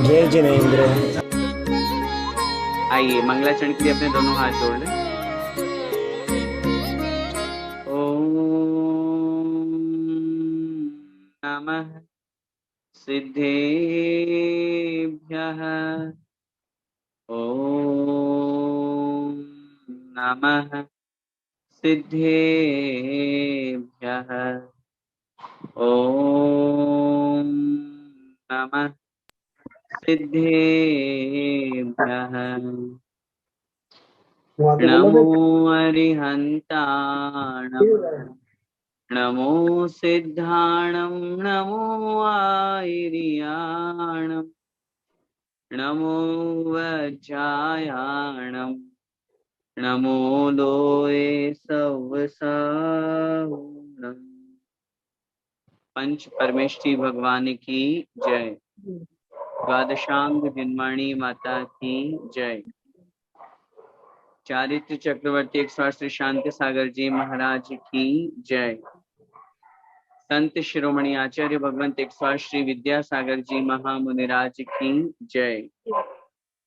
जय जिनेन्द्र। आइए मंगलाचरण के लिए अपने दोनों हाथ जोड़ लें। ओम नमः सिद्धेभ्यः। ओम नमः सिद्धेभ्यः। ओम नमः सिद्धेभ्यः। नमो अरिहन्ताणं नमो सिद्धाणं नमो आयर्याणं नमो वज्रायाणं नमो लोये सवसाहुणम्। पंच परमेष्ठी भगवान की जय। द्वादशांग जन्माणी माता की जय। चारित्र चक्रवर्ती एक श्री शांति सागर जी महाराज की जय। संत शिरोमणि आचार्य भगवंत एक श्री विद्यासागर जी महामुनिराज की जय।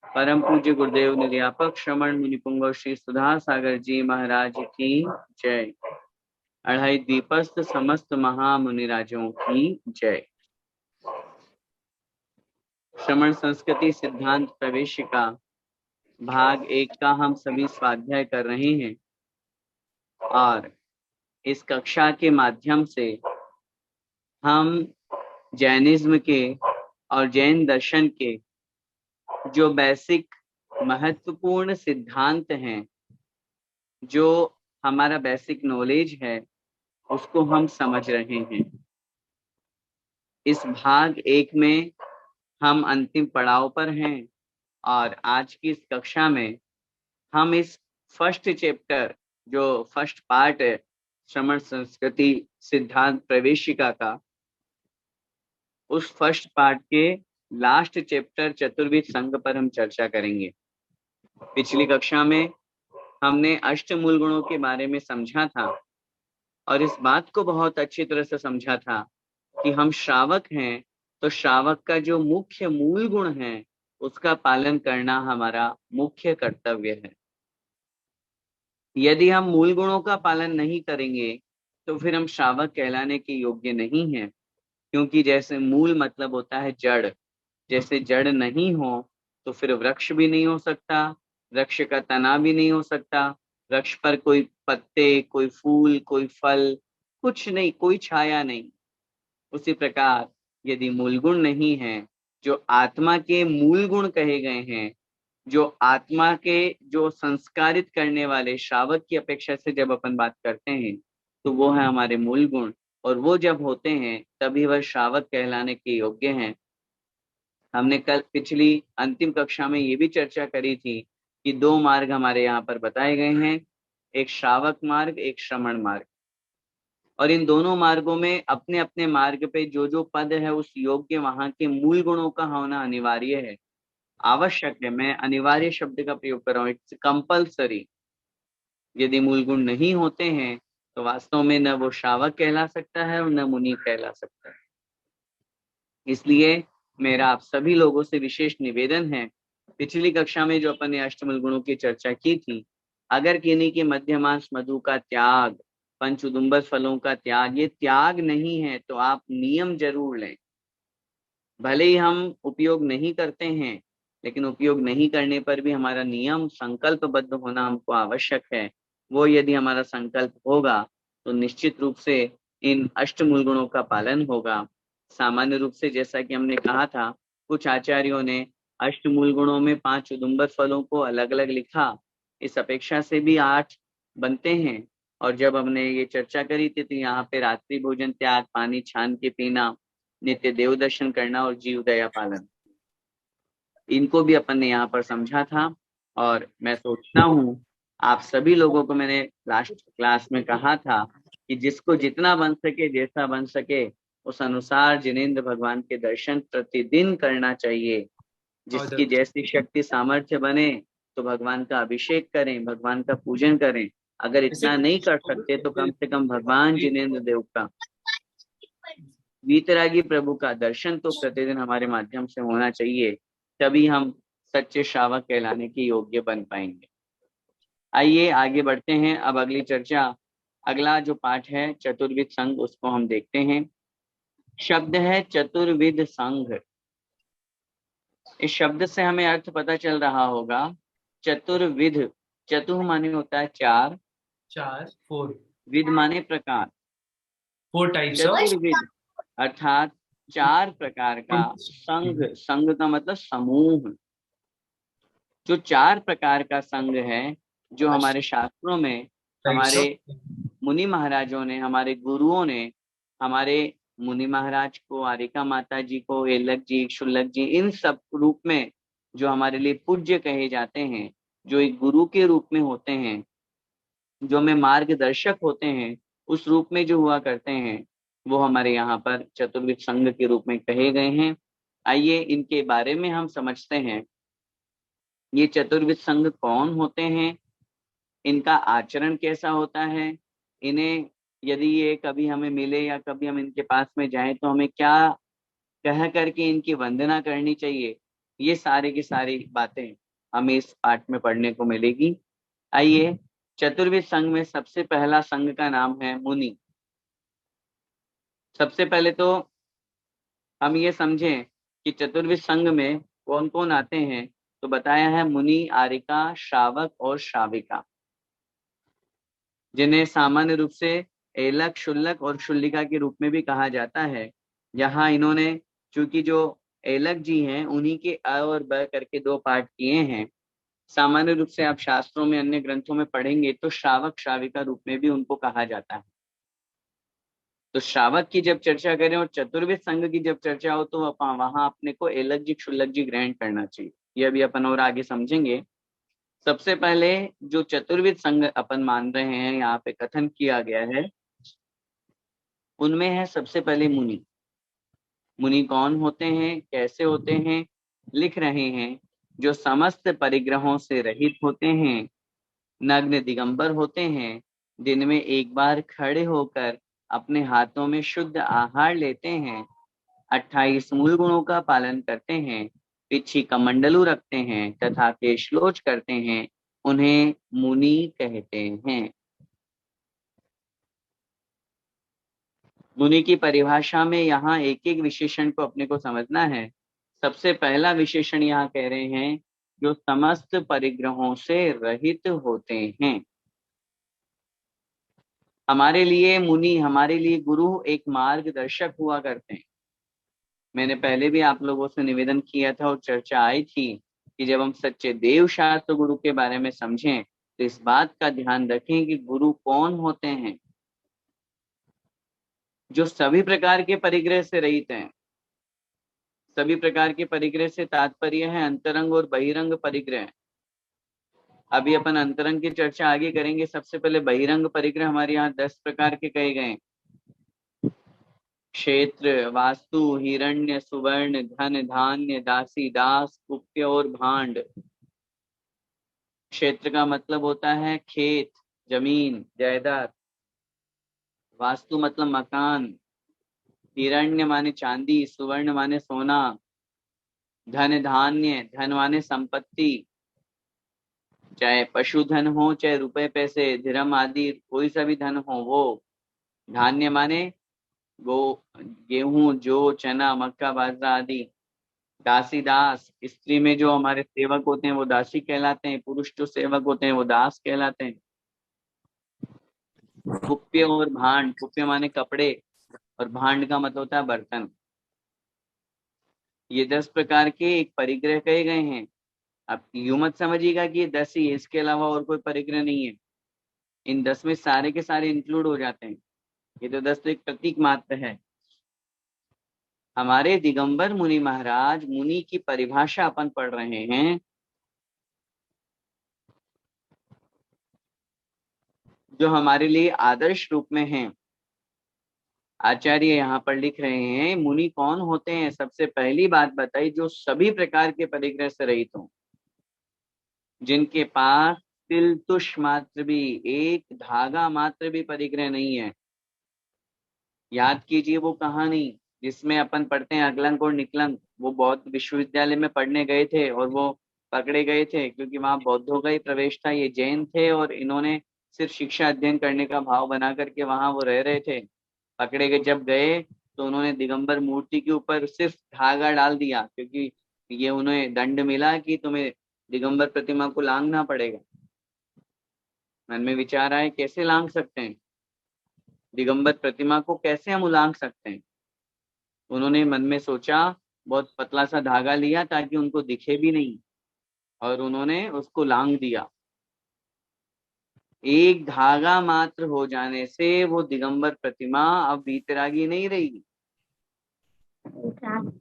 परम पूज्य गुरुदेव निर्यापक श्रमण मुनिपुंगव श्री सुधा सागर जी महाराज की जय। अढ़ाई दीपस्थ समस्त महामुनिराजों की जय। श्रमण संस्कृति सिद्धांत प्रवेशिका भाग 1 का हम सभी स्वाध्याय कर रहे हैं और इस कक्षा के माध्यम से हम जैनिज्म के और जैन दर्शन के जो बेसिक महत्वपूर्ण सिद्धांत हैं, जो हमारा बेसिक नॉलेज है, उसको हम समझ रहे हैं। इस भाग 1 में हम अंतिम पड़ाव पर हैं और आज की इस कक्षा में हम इस फर्स्ट चैप्टर, जो फर्स्ट पार्ट है श्रमण संस्कृति सिद्धांत प्रवेशिका का, उस फर्स्ट पार्ट के लास्ट चैप्टर चतुर्विध संघ पर हम चर्चा करेंगे। पिछली कक्षा में हमने अष्टमूल गुणों के बारे में समझा था और इस बात को बहुत अच्छी तरह से समझा था कि हम श्रावक हैं तो श्रावक का जो मुख्य मूल गुण है उसका पालन करना हमारा मुख्य कर्तव्य है। यदि हम मूल गुणों का पालन नहीं करेंगे तो फिर हम श्रावक कहलाने के योग्य नहीं हैं, क्योंकि जैसे मूल मतलब होता है जड़, जैसे जड़ नहीं हो तो फिर वृक्ष भी नहीं हो सकता, वृक्ष का तना भी नहीं हो सकता, वृक्ष पर कोई पत्ते, कोई फूल, कोई फल, कुछ नहीं, कोई छाया नहीं। उसी प्रकार यदि मूल गुण नहीं है, जो आत्मा के मूल गुण कहे गए हैं, जो आत्मा के जो संस्कारित करने वाले श्रावक की अपेक्षा से जब अपन बात करते हैं तो वो है हमारे मूल गुण, और वो जब होते हैं तभी वह श्रावक कहलाने के योग्य हैं। हमने कल पिछली अंतिम कक्षा में ये भी चर्चा करी थी कि 2 मार्ग हमारे यहाँ पर बताए गए हैं, एक श्रावक मार्ग, एक श्रमण मार्ग, और इन दोनों मार्गों में अपने अपने मार्ग पे जो जो पद है उस योग्य वहां के मूल गुणों का होना अनिवार्य है, आवश्यक है। मैं अनिवार्य शब्द का प्रयोग कर रहा हूँ, इट्स कंपल्सरी। यदि मूल गुण नहीं होते हैं तो वास्तव में न वो श्रावक कहला सकता है और न मुनि कहला सकता है। इसलिए मेरा आप सभी लोगों से विशेष निवेदन है, पिछली कक्षा में जो अपन ने अष्टमूल गुणों की चर्चा की थी, अगर किन्हीं के मध्यमांश मधु का त्याग, पंच उदुम्बर फलों का त्याग, ये त्याग नहीं है तो आप नियम जरूर लें। भले ही हम उपयोग नहीं करते हैं, लेकिन उपयोग नहीं करने पर भी हमारा नियम संकल्पबद्ध होना हमको आवश्यक है। वो यदि हमारा संकल्प होगा तो निश्चित रूप से इन अष्टमूल गुणों का पालन होगा। सामान्य रूप से जैसा कि हमने कहा था, कुछ आचार्यों ने अष्टमूल गुणों में 5 उदुम्बर फलों को अलग अलग लिखा, इस अपेक्षा से भी 8 बनते हैं। और जब हमने ये चर्चा करी थी तो यहाँ पे रात्रि भोजन त्याग, पानी छान के पीना, नित्य देव दर्शन करना और जीव दया पालन, इनको भी अपन ने यहाँ पर समझा था। और मैं सोचता हूँ आप सभी लोगों को मैंने लास्ट क्लास में कहा था कि जिसको जितना बन सके, जैसा बन सके, उस अनुसार जिनेंद्र भगवान के दर्शन प्रतिदिन करना चाहिए। जिसकी जैसी शक्ति सामर्थ्य बने तो भगवान का अभिषेक करें, भगवान का पूजन करें। अगर इतना नहीं कर सकते तो कम से कम भगवान जिनेंद्र देव का वीतरागी प्रभु का दर्शन तो प्रतिदिन हमारे माध्यम से होना चाहिए, तभी हम सच्चे श्रावक कहलाने के योग्य बन पाएंगे। आइए आगे बढ़ते हैं। अब अगली चर्चा, अगला जो पाठ है चतुर्विध संघ, उसको हम देखते हैं। शब्द है चतुर्विध संघ। इस शब्द से हमें अर्थ पता चल रहा होगा। चतुर्विध, चतुर माने होता है चार, चार, फोर, विध माने प्रकार, फोर टाइप्स ऑफ, चतुर्विध अर्थात चार प्रकार का संघ। संघ का मतलब समूह। जो चार प्रकार का संघ है, जो हमारे शास्त्रों में टाइप्स हमारे ऑफ, मुनि महाराजों ने, हमारे गुरुओं ने, हमारे मुनि महाराज को, आरिका माता जी को, एलक जी, शुल्लक जी, इन सब रूप में जो हमारे लिए पूज्य कहे जाते हैं, जो एक गुरु के रूप में होते हैं, जो हमें मार्गदर्शक होते हैं, उस रूप में जो हुआ करते हैं, वो हमारे यहाँ पर चतुर्विध संघ के रूप में कहे गए हैं। आइए इनके बारे में हम समझते हैं। ये चतुर्विध संघ कौन होते हैं, इनका आचरण कैसा होता है, इन्हें यदि ये कभी हमें मिले या कभी हम इनके पास में जाएं तो हमें क्या कह करके इनकी वंदना करनी चाहिए, ये सारी की सारी बातें हमें इस पाठ में पढ़ने को मिलेगी। आइए, चतुर्विध संघ में सबसे पहला संघ का नाम है मुनि। सबसे पहले तो हम ये समझें कि चतुर्विध संघ में कौन कौन आते हैं। तो बताया है मुनि, आरिका, श्रावक और श्राविका, जिन्हें सामान्य रूप से एलक, शुल्लक और शुल्लिका के रूप में भी कहा जाता है। यहाँ इन्होंने, चूंकि जो एलक जी हैं, उन्हीं के अ और ब करके दो पाठ किए हैं। सामान्य रूप से आप शास्त्रों में, अन्य ग्रंथों में पढ़ेंगे तो श्रावक, श्राविका रूप में भी उनको कहा जाता है। तो श्रावक की जब चर्चा करें और चतुर्विध संघ की जब चर्चा हो, तो वहां अपने को एलक जी, शुल्लक जी ग्रहण करना चाहिए। ये अभी अपन और आगे समझेंगे। सबसे पहले जो चतुर्विध संघ अपन मान रहे हैं, यहाँ पे कथन किया गया है, उनमें है सबसे पहले मुनि। मुनि कौन होते हैं, कैसे होते हैं, लिख रहे हैं। जो समस्त परिग्रहों से रहित होते हैं, नग्न दिगंबर होते हैं, दिन में एक बार खड़े होकर अपने हाथों में शुद्ध आहार लेते हैं, 28 मूल गुणों का पालन करते हैं, पिछी कमंडलू रखते हैं तथा केशलोच करते हैं, उन्हें मुनि कहते हैं। मुनि की परिभाषा में यहाँ एक एक विशेषण को अपने को समझना है। सबसे पहला विशेषण यहाँ कह रहे हैं, जो समस्त परिग्रहों से रहित होते हैं। हमारे लिए मुनि, हमारे लिए गुरु एक मार्गदर्शक हुआ करते हैं। मैंने पहले भी आप लोगों से निवेदन किया था और चर्चा आई थी कि जब हम सच्चे देव शास्त्र गुरु के बारे में समझें तो इस बात का ध्यान रखें कि गुरु कौन होते हैं। जो सभी प्रकार के परिग्रह से रहित हैं। सभी प्रकार के परिग्रह से तात्पर्य है अंतरंग और बहिरंग परिग्रह। अभी अपन अंतरंग की चर्चा आगे करेंगे। सबसे पहले बहिरंग परिग्रह हमारे यहाँ 10 प्रकार के कहे गए। क्षेत्र, वास्तु, हिरण्य, सुवर्ण, धन, धान्य, दासी, दास, कुप्य और भांड। क्षेत्र का मतलब होता है खेत, जमीन, जायदाद। वास्तु मतलब मकान। हिरण्य माने चांदी, सुवर्ण माने सोना। धन धान्य, धन माने संपत्ति, चाहे पशुधन हो, चाहे रुपए पैसे, धर्म आदि कोई सा भी धन हो वो। धान्य माने गो, गेहूं, जौ, चना, मक्का, बाजरा आदि। दासी, दास, स्त्री में जो हमारे सेवक होते हैं वो दासी कहलाते हैं, पुरुष जो सेवक होते हैं वो दास कहलाते हैं। कुप्य और भांड, कुप्य माने कपड़े और भांड का मतलब होता है बर्तन। ये 10 प्रकार के एक परिग्रह कहे गए हैं। अब यूं मत समझिएगा कि ये 10 ही है, इसके अलावा और कोई परिग्रह नहीं है। इन 10 में सारे के सारे इंक्लूड हो जाते हैं। ये तो 10 तो एक प्रतीक मात्र है। हमारे दिगंबर मुनि महाराज, मुनि की परिभाषा अपन पढ़ रहे हैं। जो हमारे लिए आदर्श रूप में हैं। आचार्य यहाँ पर लिख रहे हैं, मुनि कौन होते हैं। सबसे पहली बात बताई, जो सभी प्रकार के परिग्रह से रहित हों, जिनके पास तिल तुष मात्र भी, एक धागा मात्र भी परिग्रह नहीं है। याद कीजिए वो कहानी, जिसमें अपन पढ़ते हैं अकलंक और निकलंक, वो बौद्ध विश्वविद्यालय में पढ़ने गए थे और वो पकड़े गए थे क्योंकि वहां बौद्धों का ही प्रवेश था। ये जैन थे और इन्होंने सिर्फ शिक्षा अध्ययन करने का भाव बना करके वहां वो रह रहे थे। पकड़े गए जब गए तो उन्होंने दिगंबर मूर्ति के ऊपर सिर्फ धागा डाल दिया, क्योंकि ये उन्हें दंड मिला कि तुम्हें दिगंबर प्रतिमा को लांघना पड़ेगा। मन में विचार आए कैसे लांघ सकते हैं, दिगंबर प्रतिमा को कैसे हम उलांघ सकते हैं। उन्होंने मन में सोचा, बहुत पतला सा धागा लिया ताकि उनको दिखे भी नहीं, और उन्होंने उसको लांघ दिया। एक धागा मात्र हो जाने से वो दिगंबर प्रतिमा अब वीतरागी नहीं रही।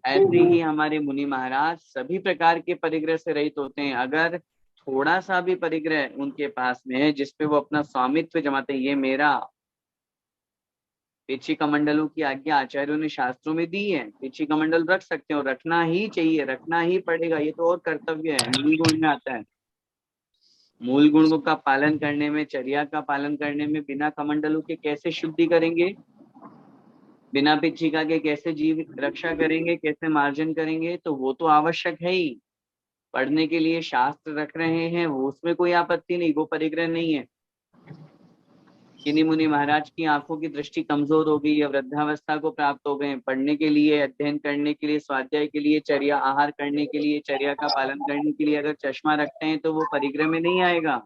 ऐसे ही हमारे मुनि महाराज सभी प्रकार के परिग्रह से रहित होते हैं। अगर थोड़ा सा भी परिग्रह उनके पास में है जिसपे वो अपना स्वामित्व जमाते हैं, ये मेरा, पेची कमंडलों की आज्ञा आचार्यों ने शास्त्रों में दी है। पेची कमंडल रख सकते हो, रखना ही चाहिए, रखना ही पड़ेगा, ये तो और कर्तव्य है, मूल गुण में आता है। मूल गुणों का पालन करने में, चर्या का पालन करने में बिना कमंडलों के कैसे शुद्धि करेंगे, बिना पिछिका के कैसे जीव रक्षा करेंगे, कैसे मार्जन करेंगे, तो वो तो आवश्यक है ही। पढ़ने के लिए शास्त्र रख रहे हैं वो, उसमें कोई आपत्ति नहीं, वो परिग्रह नहीं है। किन्हीं मुनि महाराज की आंखों की दृष्टि कमजोर हो गई या वृद्धावस्था को प्राप्त हो गए, पढ़ने के लिए, अध्ययन करने के लिए, स्वाध्याय के लिए, चर्या आहार करने के लिए, चर्या का पालन करने के लिए अगर चश्मा रखते हैं तो वो परिग्रह में नहीं आएगा।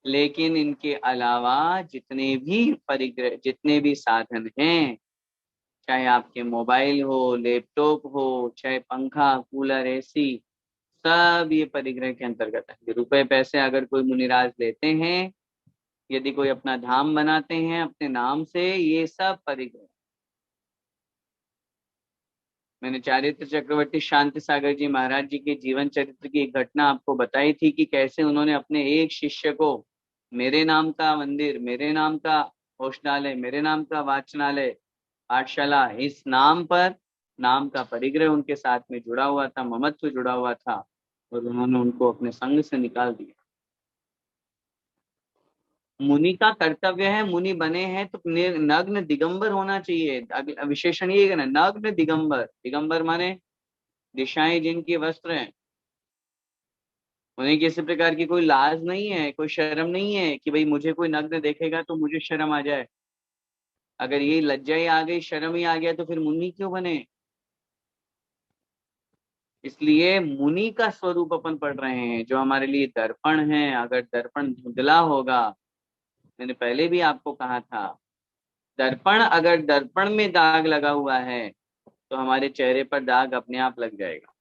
लेकिन इनके अलावा जितने भी परिग्रह, जितने भी साधन हैं, चाहे आपके मोबाइल हो, लैपटॉप हो, चाहे पंखा, कूलर, एसी, सब ये परिग्रह के अंतर्गत है। रुपए पैसे अगर कोई मुनिराज लेते हैं, यदि कोई अपना धाम बनाते हैं अपने नाम से, ये सब परिग्रह। मैंने चारित्र चक्रवर्ती शांति सागर जी महाराज जी के जीवन चरित्र की एक घटना आपको बताई थी कि कैसे उन्होंने अपने एक शिष्य को मेरे नाम का मंदिर, मेरे नाम का औषधालय, मेरे नाम का वाचनालय, पाठशाला, इस नाम पर, नाम का परिग्रह उनके साथ में जुड़ा हुआ था, ममत्व जुड़ा हुआ था, और उन्होंने उनको अपने संग से निकाल दिया। मुनि का कर्तव्य है, मुनि बने हैं तो नग्न दिगंबर होना चाहिए। विशेषण ये है ना, नग्न दिगंबर। दिगंबर माने दिशाएं जिनकी वस्त्र हैं, उन्हें किसी प्रकार की कोई लाज नहीं है, कोई शर्म नहीं है कि भाई मुझे कोई नग्न देखेगा तो मुझे शर्म आ जाए। अगर ये लज्जा ही आ गई, शर्म ही आ गया, तो फिर मुनि क्यों बने। इसलिए मुनि का स्वरूप अपन पढ़ रहे हैं, जो हमारे लिए दर्पण है। अगर दर्पण धुंधला होगा, मैंने पहले भी आपको कहा था, दर्पण, अगर दर्पण में दाग लगा हुआ है तो हमारे चेहरे पर दाग अपने आप लग जाएगा।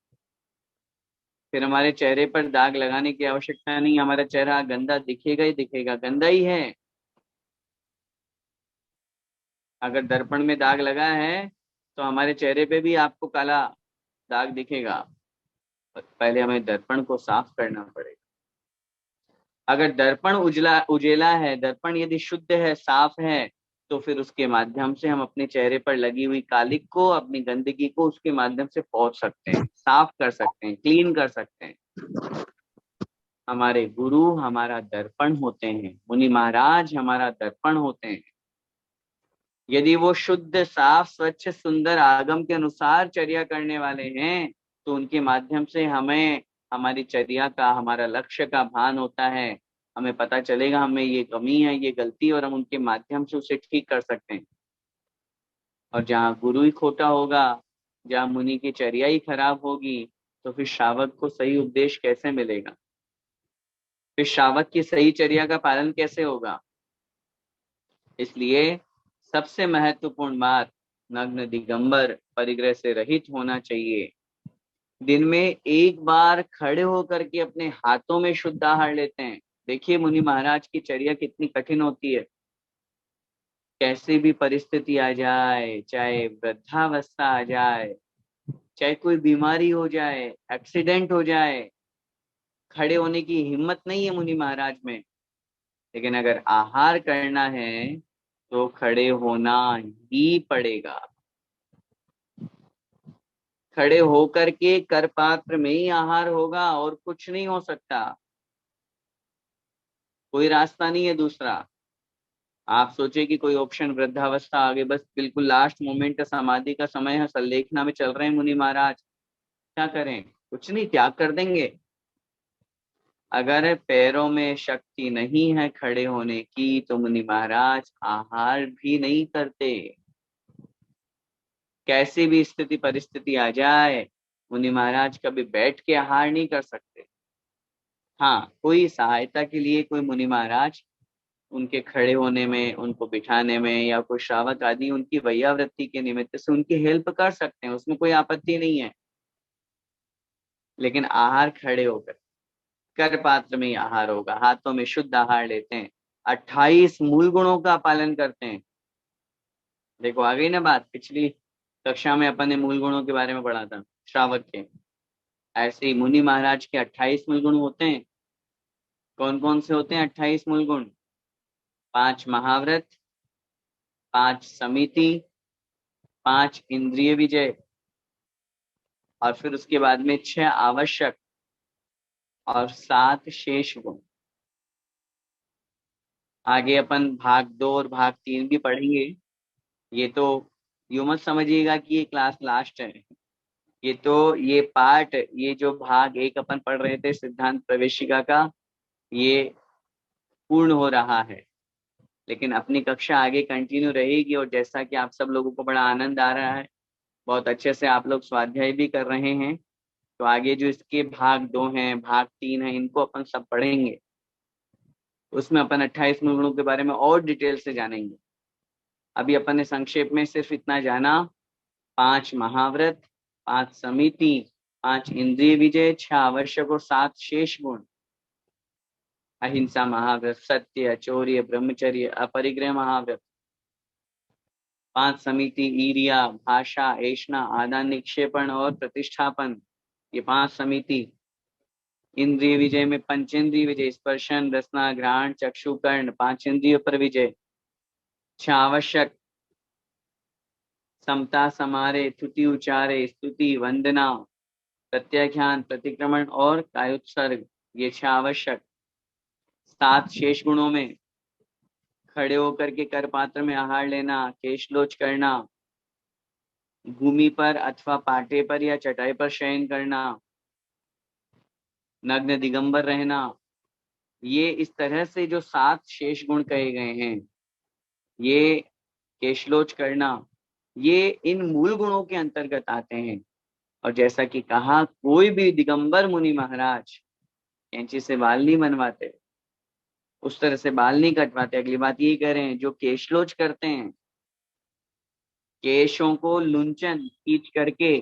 फिर हमारे चेहरे पर दाग लगाने की आवश्यकता नहीं, हमारा चेहरा गंदा दिखेगा ही दिखेगा, गंदा ही है। अगर दर्पण में दाग लगा है तो हमारे चेहरे पे भी आपको काला दाग दिखेगा। पहले हमें दर्पण को साफ करना पड़ेगा। अगर दर्पण उजला उजेला है, दर्पण यदि शुद्ध है, साफ है, तो फिर उसके माध्यम से हम अपने चेहरे पर लगी हुई कालिक को, अपनी गंदगी को उसके माध्यम से पोंछ सकते हैं, साफ कर सकते हैं, क्लीन कर सकते हैं। हमारे गुरु हमारा दर्पण होते हैं, मुनि महाराज हमारा दर्पण होते हैं। यदि वो शुद्ध, साफ, स्वच्छ, सुंदर, आगम के अनुसार चर्या करने वाले हैं, तो उनके माध्यम से हमें हमारी चर्या का, हमारा लक्ष्य का भान होता है। हमें पता चलेगा हमें ये कमी है, ये गलती, और हम उनके माध्यम से उसे ठीक कर सकते हैं। और जहाँ गुरु ही खोटा होगा, जहाँ मुनि की चर्या ही खराब होगी, तो फिर श्रावक को सही उपदेश कैसे मिलेगा, फिर श्रावक की सही चर्या का पालन कैसे होगा। इसलिए सबसे महत्वपूर्ण बात, नग्न दिगंबर परिग्रह से रहित होना चाहिए। दिन में एक बार खड़े होकर के अपने हाथों में शुद्ध आहार लेते हैं। देखिए मुनि महाराज की चर्या कितनी कठिन होती है। कैसी भी परिस्थिति आ जाए, चाहे वृद्धावस्था आ जाए, चाहे कोई बीमारी हो जाए, एक्सीडेंट हो जाए, खड़े होने की हिम्मत नहीं है मुनि महाराज में, लेकिन अगर आहार करना है तो खड़े होना ही पड़ेगा। खड़े होकर के कर पात्र में ही आहार होगा, और कुछ नहीं हो सकता, कोई रास्ता नहीं है दूसरा। आप सोचे कि कोई ऑप्शन वृद्धावस्था आगे, बस बिल्कुल लास्ट मोमेंट समाधि का समय है, संलेखना में चल रहे हैं मुनि महाराज, क्या करें? कुछ नहीं, त्याग कर देंगे। अगर पैरों में शक्ति नहीं है खड़े होने की तो मुनि महाराज आहार भी नहीं करते। कैसी भी स्थिति परिस्थिति आ जाए, मुनि महाराज कभी बैठ के आहार नहीं कर सकते। हाँ, कोई सहायता के लिए कोई मुनि महाराज उनके खड़े होने में, उनको बिठाने में, या कोई श्रावक आदि उनकी वैयावृत्ति के निमित्त से उनकी हेल्प कर सकते हैं, उसमें कोई आपत्ति नहीं है। लेकिन आहार खड़े होकर, कर पात्र में ही आहार होगा, हाथों में शुद्ध आहार लेते हैं, 28 मूल गुणों का पालन करते हैं। देखो आ गई ना बात, पिछली कक्षा में अपन ने मूल गुणों के बारे में पढ़ा था श्रावक के। ऐसे ही मुनि महाराज के 28 मूल गुण होते हैं। कौन कौन से होते हैं 28 मूल गुण? 5 महाव्रत, 5 समिति, 5 इंद्रिय विजय, और फिर उसके बाद में 6 आवश्यक और 7 शेष गुण। आगे अपन भाग 2 और भाग 3 भी पढ़ेंगे। ये तो यूं मत समझिएगा कि ये क्लास लास्ट है। ये तो ये पार्ट, ये जो भाग 1 अपन पढ़ रहे थे सिद्धांत प्रवेशिका का, ये पूर्ण हो रहा है। लेकिन अपनी कक्षा आगे कंटिन्यू रहेगी, और जैसा कि आप सब लोगों को बड़ा आनंद आ रहा है, बहुत अच्छे से आप लोग स्वाध्याय भी कर रहे हैं, तो आगे जो इसके भाग 2 हैं, भाग 3 है, इनको अपन सब पढ़ेंगे। उसमें अपन 28 मूल गुणों के बारे में और डिटेल से जानेंगे। अभी अपन ने संक्षेप में सिर्फ इतना जाना, 5 महाव्रत, 5 समिति, 5 इंद्रिय विजय, 6 आवश्यक और 7 शेष गुण। अहिंसा महाव्रत, सत्य, अचौर्य, ब्रह्मचर्य, अपरिग्रह महाव्रत, 5 समिति, ईर्ष्या, भाषा, ऐष्णा, आदान निक्षेपण और प्रतिष्ठापन, ये 5 समिति। इंद्रिय विजय में पंचेंद्रिय विजय, स्पर्शन, रसना, घ्राण, चक्षु, कर्ण, 5 इंद्रियों पर विजय। 6 आवश्यक, समता, समारे, स्तुति, उचारे, स्तुति, वंदना, प्रत्याख्यान, प्रतिक्रमण और कायोत्सर्ग, ये 6 आवश्यक। 7 शेष गुणों में खड़े होकर के कर पात्र में आहार लेना, केशलोच करना, भूमि पर अथवा पाटे पर या चटाई पर शयन करना, नग्न दिगंबर रहना, ये इस तरह से जो 7 शेष गुण कहे गए हैं, ये केशलोच करना, ये इन मूल गुणों के अंतर्गत आते हैं। और जैसा कि कहा, कोई भी दिगंबर मुनि महाराज कैंची से बाल नहीं बनवाते, उस तरह से बाल नहीं कटवाते। अगली बात ये कह रहे हैं, जो केशलोच करते हैं, केशों को लुंचन खींच करके,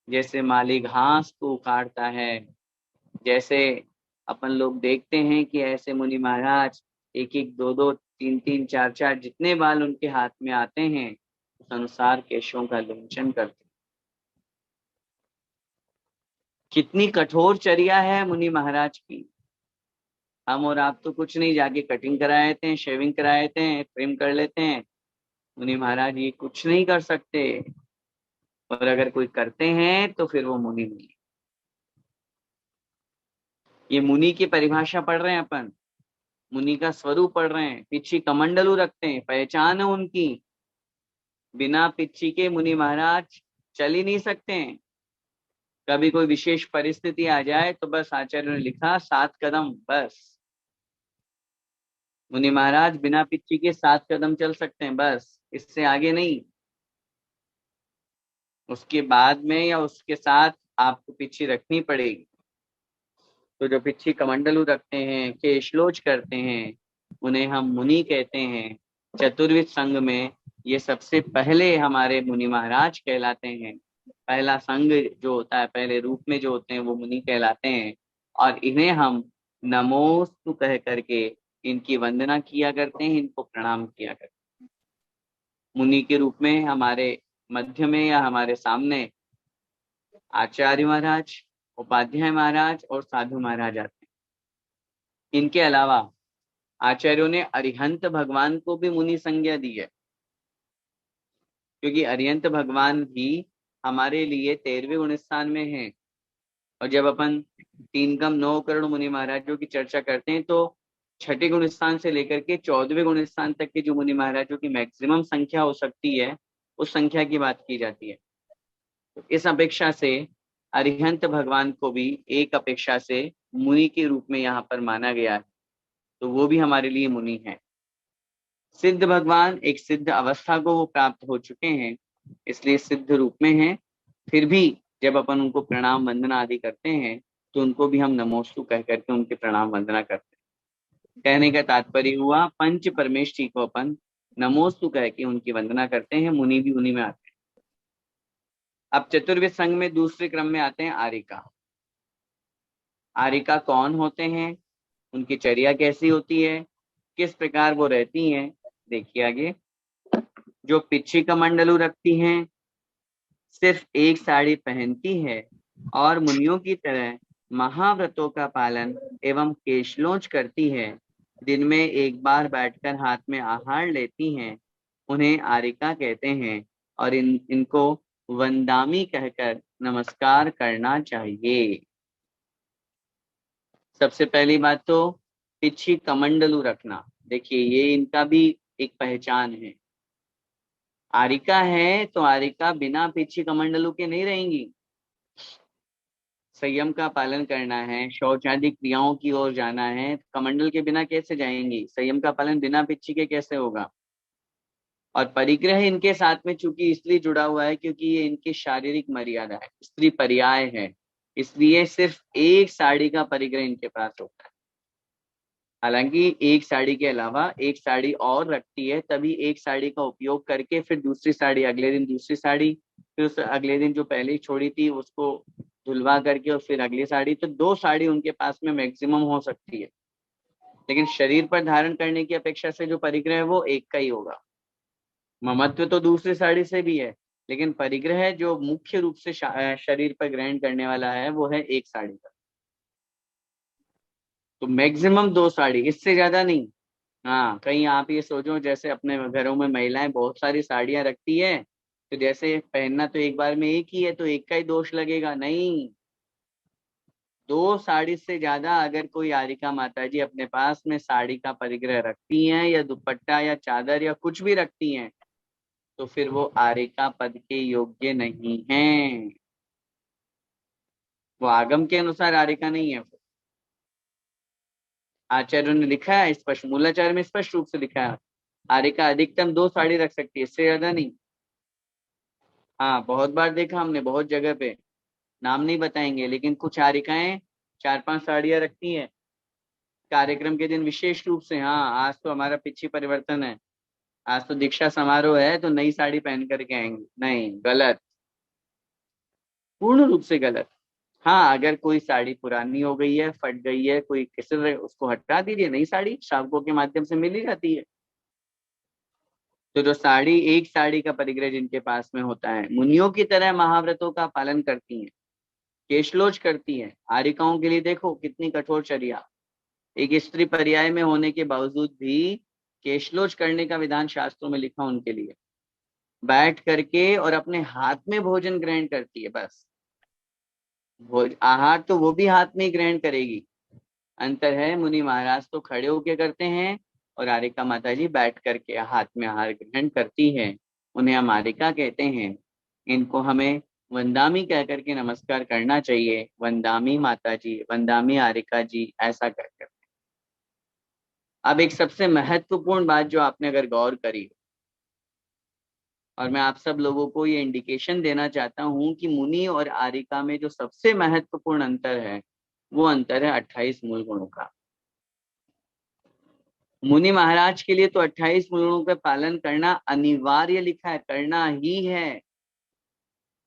जैसे माली घास को उखाड़ता है, जैसे अपन लोग देखते हैं कि ऐसे मुनि महाराज 1-1, 2-2, 3-3, 4-4 जितने बाल उनके हाथ में आते हैं, उस अनुसार केशों का लुंचन करते। कितनी कठोर चर्या है मुनि महाराज की। हम और आप तो कुछ नहीं, जाके कटिंग करा लेते हैं, शेविंग करा लेते हैं, ट्रिम कर लेते हैं। मुनि महाराज ये कुछ नहीं कर सकते, और अगर कोई करते हैं तो फिर वो मुनि नहीं। ये मुनि की परिभाषा पढ़ रहे हैं अपन, मुनि का स्वरूप पढ़ रहे हैं। पिछी कमंडलू रखते हैं, पहचान है उनकी। बिना पिच्छी के मुनि महाराज चल ही नहीं सकते हैं। कभी कोई विशेष परिस्थिति आ जाए तो बस आचार्य ने लिखा 7 कदम, बस। मुनि महाराज बिना पिच्छी के 7 कदम चल सकते हैं, बस, इससे आगे नहीं। उसके बाद में या उसके साथ आपको पिच्छी रखनी पड़ेगी। तो जो पिच्छी कमंडलू रखते हैं, केशलोच करते हैं, उन्हें हम मुनि कहते हैं। चतुर्विध संघ में ये सबसे पहले हमारे मुनि महाराज कहलाते हैं। पहला संघ जो होता है, पहले रूप में जो होते हैं, वो मुनि कहलाते हैं। और इन्हें हम नमोस्तु कह करके इनकी वंदना किया करते हैं, इनको प्रणाम किया करते हैं। मुनि के रूप में हमारे मध्य में या हमारे सामने आचार्य महाराज, उपाध्याय महाराज और साधु महाराज आते हैं। इनके अलावा आचार्यों ने अरिहंत भगवान को भी मुनि संज्ञा दी है, क्योंकि अरिहंत भगवान भी हमारे लिए 13वें गुण स्थान में है। और जब अपन 3 कम 9 करोड़ मुनि महाराजों की चर्चा करते हैं, तो छठे गुण स्थान से लेकर के 14वें गुण स्थान तक के जो मुनि महाराजों की मैक्सिमम संख्या हो सकती है, उस संख्या की बात की जाती है। तो इस अपेक्षा से अरिहंत भगवान को भी एक अपेक्षा से मुनि के रूप में यहाँ पर माना गया है, तो वो भी हमारे लिए मुनि है। सिद्ध भगवान एक सिद्ध अवस्था को वो प्राप्त हो चुके हैं, इसलिए सिद्ध रूप में हैं। फिर भी जब अपन उनको प्रणाम वंदना आदि करते हैं तो उनको भी हम नमोस्तु कह करके उनकी प्रणाम वंदना करते हैं। कहने का तात्पर्य हुआ पंच परमेष्ठी को अपन नमोस्तु कह के उनकी वंदना करते हैं, मुनि भी उन्हीं में आते हैं। अब चतुर्विध संघ में दूसरे क्रम में आते हैं आरिका। आरिका कौन होते हैं, उनकी चर्या कैसी होती है, किस प्रकार वो रहती हैं, देखिए आगे। जो पिछी कमंडलू रखती हैं, सिर्फ एक साड़ी पहनती है और मुनियों की तरह महाव्रतों का पालन एवं केशलोच करती है, दिन में एक बार बैठकर हाथ में आहार लेती हैं, उन्हें आरिका कहते हैं और इनको वंदामी कहकर नमस्कार करना चाहिए। सबसे पहली बात तो पिछी कमंडलू रखना, देखिए ये इनका भी एक पहचान है। आरिका है तो आरिका बिना पिछी कमंडलू के नहीं रहेंगी। संयम का पालन करना है, शौच आदि क्रियाओं की ओर जाना है, कमंडल के बिना कैसे जाएंगी, संयम का पालन बिना पिछी के कैसे होगा। और परिग्रह इनके साथ में चूंकि इसलिए जुड़ा हुआ है क्योंकि ये इनकी शारीरिक मर्यादा है, स्त्री पर्याय है, इसलिए सिर्फ एक साड़ी का परिग्रह इनके पास होता है। हालांकि एक साड़ी के अलावा एक साड़ी और रखती है, तभी एक साड़ी का उपयोग करके फिर दूसरी साड़ी, अगले दिन दूसरी साड़ी, फिर उस अगले दिन जो पहले छोड़ी थी उसको धुलवा करके और फिर अगली साड़ी, तो 2 साड़ी उनके पास में मैक्सिमम हो सकती है। लेकिन शरीर पर धारण करने की अपेक्षा से जो परिग्रह है वो एक का ही होगा। ममत्व तो दूसरी साड़ी से भी है, लेकिन परिग्रह जो मुख्य रूप से शरीर पर ग्रहण करने वाला है वो है एक साड़ी का। तो मैक्सिमम 2 साड़ी, इससे ज्यादा नहीं। हाँ, कहीं आप ये सोचो जैसे अपने घरों में महिलाएं बहुत सारी साड़ियां रखती है, तो जैसे पहनना तो एक बार में एक ही है तो एक का ही दोष लगेगा, नहीं। 2 साड़ी से ज्यादा अगर कोई आरिका माता जी अपने पास में साड़ी का परिग्रह रखती हैं या दुपट्टा या चादर या कुछ भी रखती हैं, तो फिर वो आरिका पद के योग्य नहीं है, वो आगम के अनुसार आरिका नहीं है। आचार्य ने लिखा है स्पष्ट, मूलाचार्य में स्पष्ट रूप से लिखा है आरिका अधिकतम 2 साड़ी रख सकती है, इससे ज्यादा नहीं। हाँ, बहुत बार देखा हमने, बहुत जगह पे, नाम नहीं बताएंगे, लेकिन कुछ आरिकाएं 4-5 साड़ियां रखती हैं कार्यक्रम के दिन विशेष रूप से। हाँ, आज तो हमारा पिछी परिवर्तन है, आज तो दीक्षा समारोह है तो नई साड़ी पहन करके आएंगे, नहीं, गलत, पूर्ण रूप से गलत। हाँ, अगर कोई साड़ी पुरानी हो गई है, फट गई है, कोई किसर है, उसको हटा दीजिए, नई साड़ी शावकों के माध्यम से मिल ही जाती है। तो जो साड़ी, एक साड़ी का परिग्रह जिनके पास में होता है, मुनियों की तरह महाव्रतों का पालन करती हैं, केशलोच करती हैं। आरिकाओं के लिए देखो कितनी कठोर चर्या, एक स्त्री पर्याय में होने के बावजूद भी केशलोच करने का विधान शास्त्रों में लिखा उनके लिए। बैठ करके और अपने हाथ में भोजन ग्रहण करती है, बस आहार तो वो भी हाथ में ही ग्रहण करेगी। अंतर है, मुनि महाराज तो खड़े होके करते हैं और आरिका माता जी बैठ करके हाथ में आहार ग्रहण करती है, उन्हें हम आरिका कहते हैं। इनको हमें वंदामी कह करके नमस्कार करना चाहिए, वंदामी माता जी, वंदामी आरिका जी, ऐसा कहकर। अब एक सबसे महत्वपूर्ण बात जो आपने अगर गौर करी, और मैं आप सब लोगों को ये इंडिकेशन देना चाहता हूं कि मुनि और आरिका में जो सबसे महत्वपूर्ण अंतर है वो अंतर है 28 मूल गुणों का। मुनि महाराज के लिए तो 28 मूल गुणों का पालन करना अनिवार्य लिखा है, करना ही है।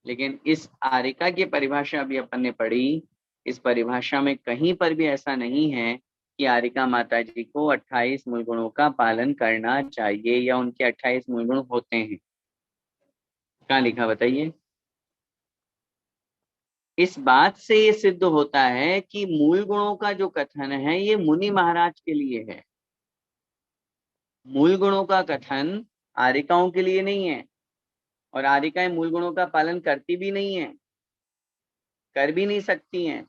लेकिन इस आरिका की परिभाषा अभी अपन ने पढ़ी, इस परिभाषा में कहीं पर भी ऐसा नहीं है कि आरिका माता जी को 28 मूल गुणों का पालन करना चाहिए या उनके 28 मूल गुण होते हैं। कहाँ लिखा बताइए। इस बात से ये सिद्ध होता है कि मूल गुणों का जो कथन है ये मुनि महाराज के लिए है, मूल गुणों का कथन आरिकाओं के लिए नहीं है। और आरिकाएं मूल गुणों का पालन करती भी नहीं है, कर भी नहीं सकती हैं।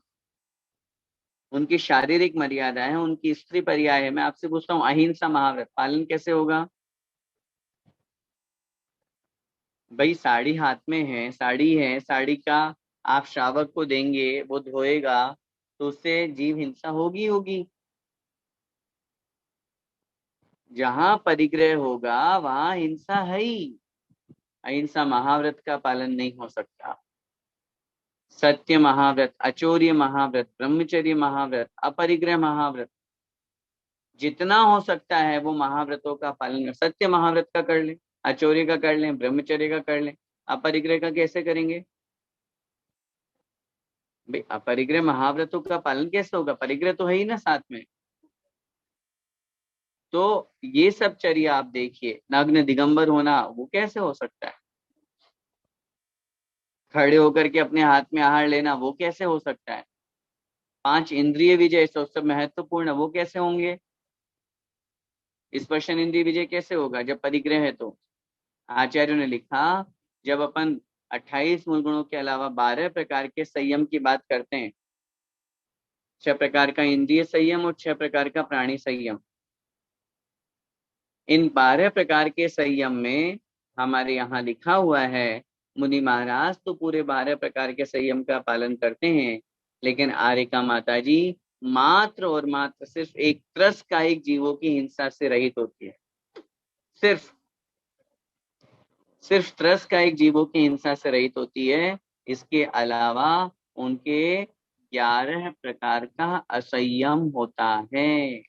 उनकी शारीरिक मर्यादा है, उनकी स्त्री पर्याय है। मैं आपसे पूछता हूँ अहिंसा महाव्रत पालन कैसे होगा? भाई साड़ी हाथ में है, साड़ी है, साड़ी का आप श्रावक को देंगे, वो धोएगा, तो उससे जीव हिंसा होगी होगी। जहां परिग्रह होगा वहां हिंसा है ही। अहिंसा महाव्रत का पालन नहीं हो सकता। सत्य महाव्रत, अचौर्य महाव्रत, ब्रह्मचर्य महाव्रत, अपरिग्रह महाव्रत, जितना हो सकता है वो महाव्रतों का पालन कर। सत्य महाव्रत का कर लें, अचौर्य का कर लें, ब्रह्मचर्य का कर लें, अपरिग्रह का कैसे करेंगे? भाई अपरिग्रह महाव्रतों का पालन कैसे होगा? परिग्रह तो है ही ना साथ में। तो ये सब चर्या आप देखिए, नग्न दिगंबर होना वो कैसे हो सकता है? खड़े होकर के अपने हाथ में आहार लेना वो कैसे हो सकता है? 5 इंद्रिय विजय सब महत्वपूर्ण, वो कैसे होंगे? स्पर्शन इंद्रिय विजय कैसे होगा जब परिग्रह है? तो आचार्यों ने लिखा, जब अपन 28 मूल गुणों के अलावा 12 प्रकार के संयम की बात करते हैं, 6 प्रकार का इंद्रिय संयम और 6 प्रकार का प्राणी संयम, इन 12 प्रकार के संयम में हमारे यहाँ लिखा हुआ है, मुनि महाराज तो पूरे 12 प्रकार के संयम का पालन करते हैं, लेकिन आर्यका माता जी मात्र और मात्र सिर्फ एक त्रस कायिक जीवों की हिंसा से रहित होती है। सिर्फ त्रस कायिक जीवों की हिंसा से रहित होती है। इसके अलावा उनके 11 प्रकार का असंयम होता है।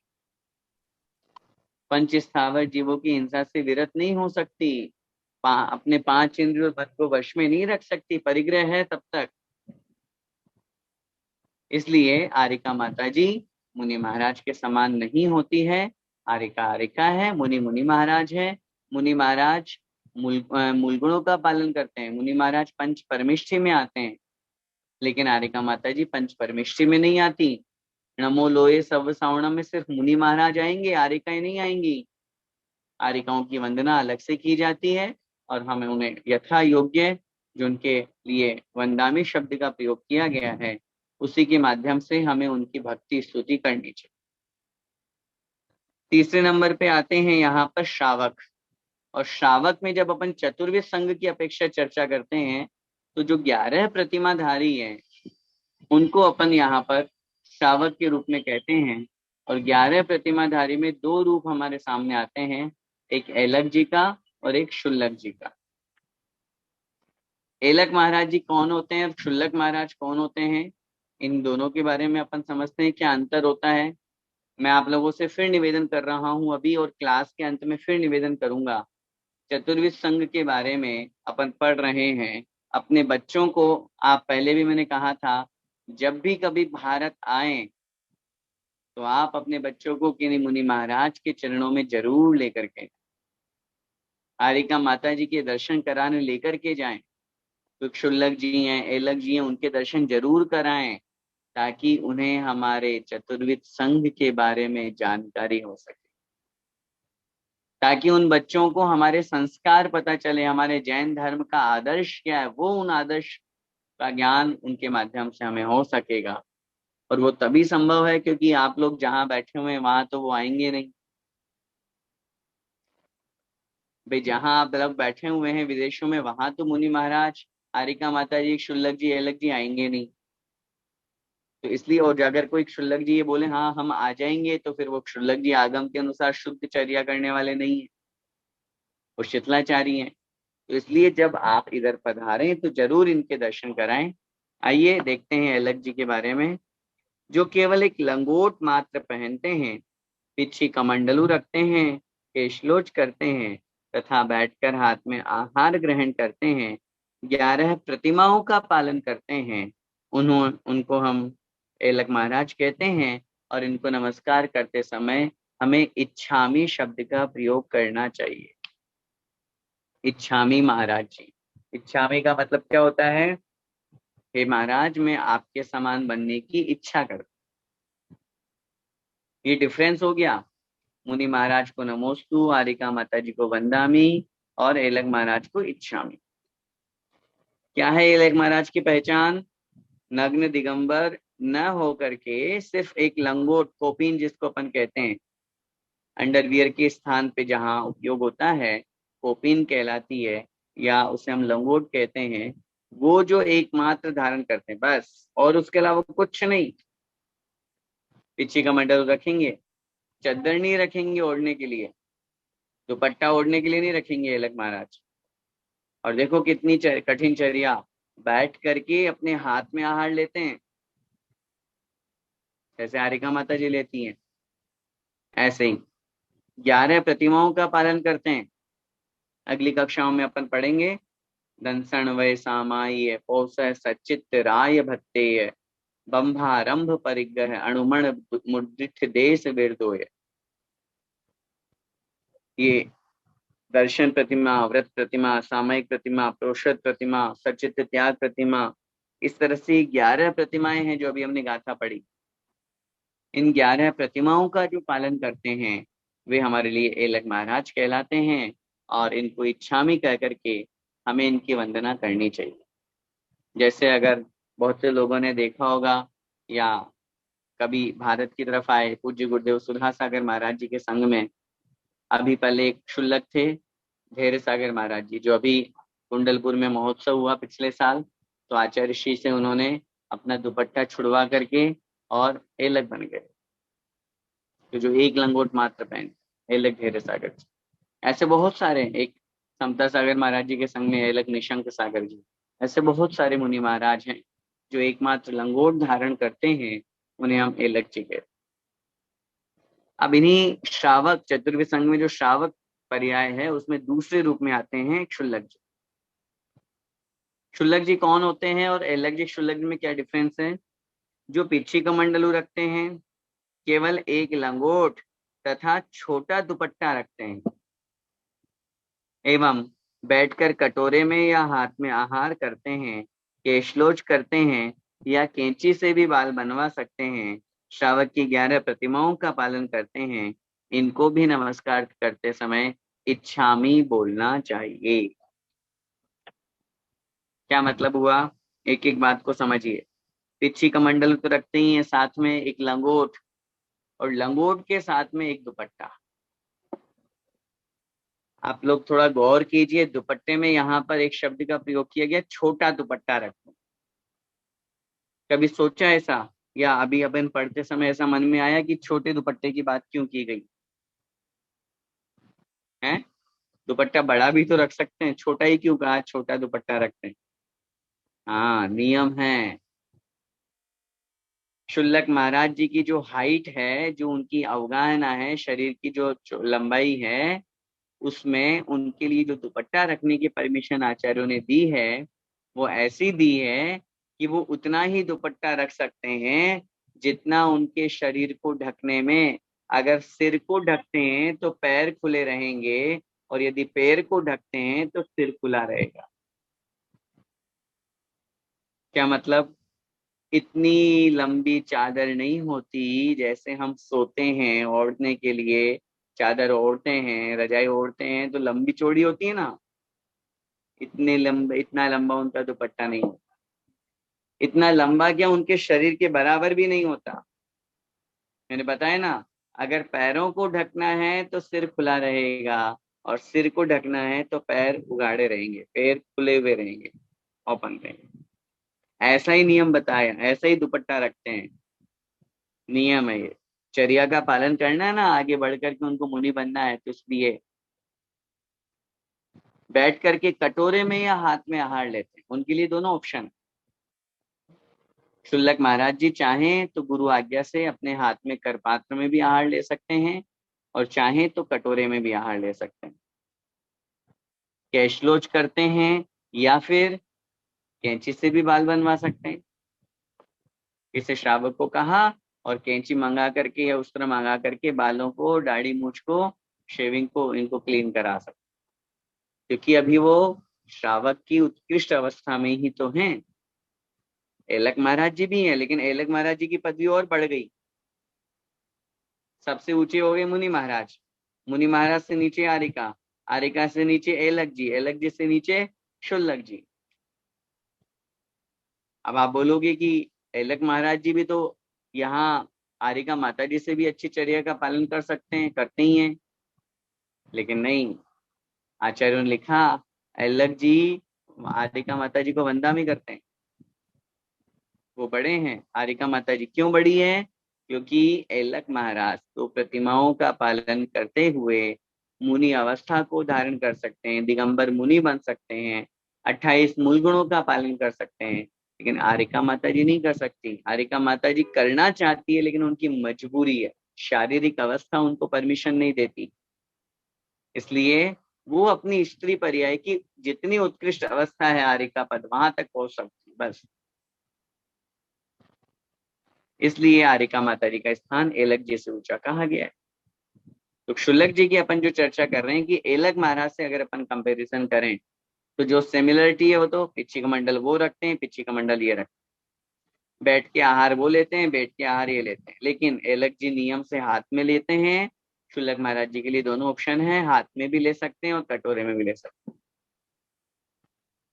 पंच स्थावर जीवों की हिंसा से विरत नहीं हो सकती, अपने 5 इंद्रियों मन को वश में नहीं रख सकती, परिग्रह है तब तक। इसलिए आर्यका माता जी मुनि महाराज के समान नहीं होती है। आर्यका आर्यका है, मुनि मुनि महाराज है। मुनि महाराज मूल गुणों का पालन करते हैं, मुनि महाराज पंच परमिष्ठि में आते हैं, लेकिन आर्यका माता जी पंच परमिष्ठि में नहीं आती। नमो लोए सब सावणम में सिर्फ मुनि महाराज आएंगे, आर्यकाएं नहीं आएंगी। आर्यकाओं की वंदना अलग से की जाती है और हमें उन्हें यथा योग्य, जो उनके लिए वंदामी शब्द का प्रयोग किया गया है, उसी के माध्यम से हमें उनकी भक्ति स्तुति करनी चाहिए। तीसरे नंबर पे आते हैं यहाँ पर श्रावक। और श्रावक में जब अपन चतुर्विध संघ की अपेक्षा चर्चा करते हैं, तो जो 11 प्रतिमाधारी हैं उनको अपन यहाँ पर श्रावक के रूप में कहते हैं। और 11 प्रतिमाधारी में 2 रूप हमारे सामने आते हैं, एक एलक जी का और एक शुल्लक जी का। एलक महाराज जी कौन होते हैं और शुल्लक महाराज कौन होते हैं, इन दोनों के बारे में अपन समझते हैं क्या अंतर होता है। मैं आप लोगों से फिर निवेदन कर रहा हूं अभी, और क्लास के अंत में फिर निवेदन करूंगा। चतुर्विध संघ के बारे में अपन पढ़ रहे हैं। अपने बच्चों को, आप पहले भी मैंने कहा था, जब भी कभी भारत आए तो आप अपने बच्चों को किन्हीं मुनि महाराज के चरणों में जरूर लेकर के, आर्यका माता जी के दर्शन कराने लेकर के जाएं। तो शुल्लक जी हैं, एलक जी हैं, उनके दर्शन जरूर कराएं, ताकि उन्हें हमारे चतुर्विध संघ के बारे में जानकारी हो सके, ताकि उन बच्चों को हमारे संस्कार पता चले, हमारे जैन धर्म का आदर्श क्या है, वो उन आदर्श का ज्ञान उनके माध्यम से हमें हो सकेगा। और वो तभी संभव है क्योंकि आप लोग जहां बैठे हुए हैं वहां तो वो आएंगे नहीं। भाई जहां आप लोग बैठे हुए हैं विदेशों में, वहां तो मुनि महाराज, आर्यका माता जी, शुल्लक जी, एलक जी आएंगे नहीं। तो इसलिए, और अगर कोई शुल्लक जी ये बोले हाँ हम आ जाएंगे, तो फिर वो शुल्लक जी आगम के अनुसार शुद्ध चर्या करने वाले नहीं है, वो शीतलाचारी हैं। तो इसलिए जब आप इधर पधारें तो जरूर इनके दर्शन कराएं। आइए देखते हैं एलक जी के बारे में, जो केवल एक लंगोट मात्र पहनते हैं, पिछी कमंडलू रखते हैं, केशलोच करते हैं तथा बैठकर हाथ में आहार ग्रहण करते हैं, 11 प्रतिमाओं का पालन करते हैं। उनको हम एलक महाराज कहते हैं। और इनको नमस्कार करते समय हमें इच्छामी शब्द का प्रयोग करना चाहिए। इच्छामी महाराज जी, इच्छामी का मतलब क्या होता है? हे महाराज, मैं आपके समान बनने की इच्छा करता। ये डिफरेंस हो गया। मुनि महाराज को नमोस्तु, आर्यका माता जी को वंदामी, और एलक महाराज को इच्छामी। क्या है एलक महाराज की पहचान? नग्न दिगंबर, न हो करके सिर्फ एक लंगोट, कोपिन जिसको अपन कहते हैं, अंडरवियर के स्थान पे जहाँ उपयोग होता है, कोपिन कहलाती है, या उसे हम लंगोट कहते हैं, वो जो एकमात्र धारण करते हैं बस, और उसके अलावा कुछ नहीं। पीछे का मंडल रखेंगे, चद्दर नहीं रखेंगे ओढ़ने के लिए, दुपट्टा ओढ़ने के लिए नहीं रखेंगे अलग महाराज। और देखो कितनी कठिन चर्या, बैठ करके अपने हाथ में आहार लेते हैं, जैसे हारिका माता जी लेती हैं, ऐसे ही 11 प्रतिमाओं का पालन करते हैं। अगली कक्षाओं में अपन पढ़ेंगे, दंसण वय सामाय पौस सचित राय भत्तेय बंभारंभ परिग्रह अणुमण मुद्रित देश विरदोय। ये दर्शन प्रतिमा, व्रत प्रतिमा, सामयिक प्रतिमा, प्रोषद प्रतिमा, सचित त्याग प्रतिमा, इस तरह से 11 प्रतिमाएं हैं जो अभी हमने गाथा पढ़ी। इन 11 प्रतिमाओं का जो पालन करते हैं वे हमारे लिए एलक महाराज कहलाते हैं, और इनको इच्छामी कह करके हमें इनकी वंदना करनी चाहिए। जैसे अगर बहुत से लोगों ने देखा होगा, या कभी भारत की तरफ आए, पूज्य गुरुदेव सुधा सागर महाराज जी के संग में अभी पहले एक क्षुल्लक थे, धैर्य सागर महाराज जी, जो अभी कुंडलपुर में महोत्सव हुआ पिछले साल, तो आचार्य श्री से उन्होंने अपना दुपट्टा छुड़वा करके और एलक बन गए, तो जो एक लंगोट मात्र पहन एलक धैर्य सागर जी। ऐसे बहुत सारे, एक समता सागर महाराज जी के संग में एलक निशंक सागर जी, ऐसे बहुत सारे मुनि महाराज हैं जो एकमात्र लंगोट धारण करते हैं, उन्हें हम एलक जी कहते हैं। अब इन्हीं श्रावक चतुर्वेद संघ में जो श्रावक पर्याय है उसमें दूसरे रूप में आते हैं क्षुल्लक जी। क्षुल्लक जी कौन होते हैं और एलक जी क्षुल्लक जी में क्या डिफरेंस है? जो पीछे कमंडलू रखते हैं, केवल एक लंगोट तथा छोटा दुपट्टा रखते हैं, एवं बैठकर कटोरे में या हाथ में आहार करते हैं, केशलोच करते हैं, या कैंची से भी बाल बनवा सकते हैं, श्रावक की 11 प्रतिमाओं का पालन करते हैं, इनको भी नमस्कार करते समय इच्छामी बोलना चाहिए। क्या मतलब हुआ? एक एक बात को समझिए। पिछी कमंडल तो रखते ही है, साथ में एक लंगोट, और लंगोट के साथ में एक दुपट्टा। आप लोग थोड़ा गौर कीजिए, दुपट्टे में यहाँ पर एक शब्द का प्रयोग किया गया, छोटा दुपट्टा रखो। कभी सोचा ऐसा, या अभी अपन पढ़ते समय ऐसा मन में आया कि छोटे दुपट्टे की बात क्यों की गई है? दुपट्टा बड़ा भी तो रख सकते हैं, छोटा ही क्यों कहा, छोटा दुपट्टा रखते हैं? हाँ, नियम है। शुल्लक महाराज जी की जो हाइट है, जो उनकी अवगाहना है, शरीर की जो लंबाई है, उसमें उनके लिए जो दुपट्टा रखने की परमिशन आचार्यों ने दी है, वो ऐसी दी है कि वो उतना ही दुपट्टा रख सकते हैं जितना उनके शरीर को ढकने में। अगर सिर को ढकते हैं तो पैर खुले रहेंगे, और यदि पैर को ढकते हैं तो सिर खुला रहेगा। क्या मतलब? इतनी लंबी चादर नहीं होती, जैसे हम सोते हैं ओढ़ने के लिए, चादर ओढ़ते हैं, रजाई ओढ़ते हैं, तो लंबी चौड़ी होती है ना, इतना लंबा उनका दुपट्टा नहीं होता। इतना लंबा क्या, उनके शरीर के बराबर भी नहीं होता। मैंने बताया ना, अगर पैरों को ढकना है तो सिर खुला रहेगा, और सिर को ढकना है तो पैर उगाड़े रहेंगे, पैर खुले हुए रहेंगे, ओपन रहेंगे। ऐसा ही नियम बताया, ऐसा ही दुपट्टा रखते हैं, नियम है ये। चर्या का पालन करना है ना, आगे बढ़ करके उनको मुनि बनना है, तो इसलिए बैठ करके कटोरे में या हाथ में आहार लेते हैं, उनके लिए दोनों ऑप्शन। शुल्लक महाराज जी चाहें तो गुरु आज्ञा से अपने हाथ में कर पात्र में भी आहार ले सकते हैं, और चाहें तो कटोरे में भी आहार ले सकते हैं। कैशलोच करते हैं या फिर कैंची से भी बाल बनवा सकते हैं। इसे श्रावक को कहा, और कैंची मंगा करके या उस्त्र मंगा करके बालों को, दाढ़ी मूछ को, शेविंग को, इनको क्लीन करा सकते, क्योंकि अभी वो श्रावक की उत्कृष्ट अवस्था में ही तो हैं। एलक महाराज जी भी हैं, लेकिन एलक महाराज जी की पदवी और बढ़ गई, सबसे ऊंचे हो गए मुनि महाराज। मुनि महाराज से नीचे आरिका, आरिका से नीचे एलक जी, एलक जी से नीचे शुल्लक जी। अब आप बोलोगे कि एलक महाराज जी भी तो यहाँ आरिका माता जी से भी अच्छी चर्या का पालन कर सकते हैं, करते ही हैं, लेकिन नहीं, आचार्यों ने लिखा एलक जी आरिका माता जी को वंदा में करते हैं, वो बड़े हैं। आरिका माता जी क्यों बड़ी है? क्योंकि एलक महाराज तो प्रतिमाओं का पालन करते हुए मुनि अवस्था को धारण कर सकते हैं, दिगंबर मुनि बन सकते हैं, 28 मूल गुणों का पालन कर सकते हैं, लेकिन आरिका माता जी नहीं कर सकती। आरिका माता जी करना चाहती है लेकिन उनकी मजबूरी है, शारीरिक अवस्था उनको परमिशन नहीं देती, इसलिए वो अपनी स्त्री पर्याय की जितनी उत्कृष्ट अवस्था है आरिका पद वहां तक पहुंच सकती बस। इसलिए आरिका माता जी का स्थान एलक जी से ऊंचा कहा गया है। तो क्षुल्लक जी की अपन जो चर्चा कर रहे हैं कि एलक महाराज से अगर अपन कंपैरिजन करें तो जो सिमिलरिटी है वो तो पिछी कमंडल वो रखते हैं, पिछी कमंडल ये रखते हैं, बैठ के आहार वो लेते हैं, बैठ के आहार ये लेते हैं, लेकिन एलक जी नियम से हाथ में लेते हैं। क्षुल्लक महाराज जी के लिए दोनों ऑप्शन है, हाथ में भी ले सकते हैं और कटोरे में भी ले सकते हैं।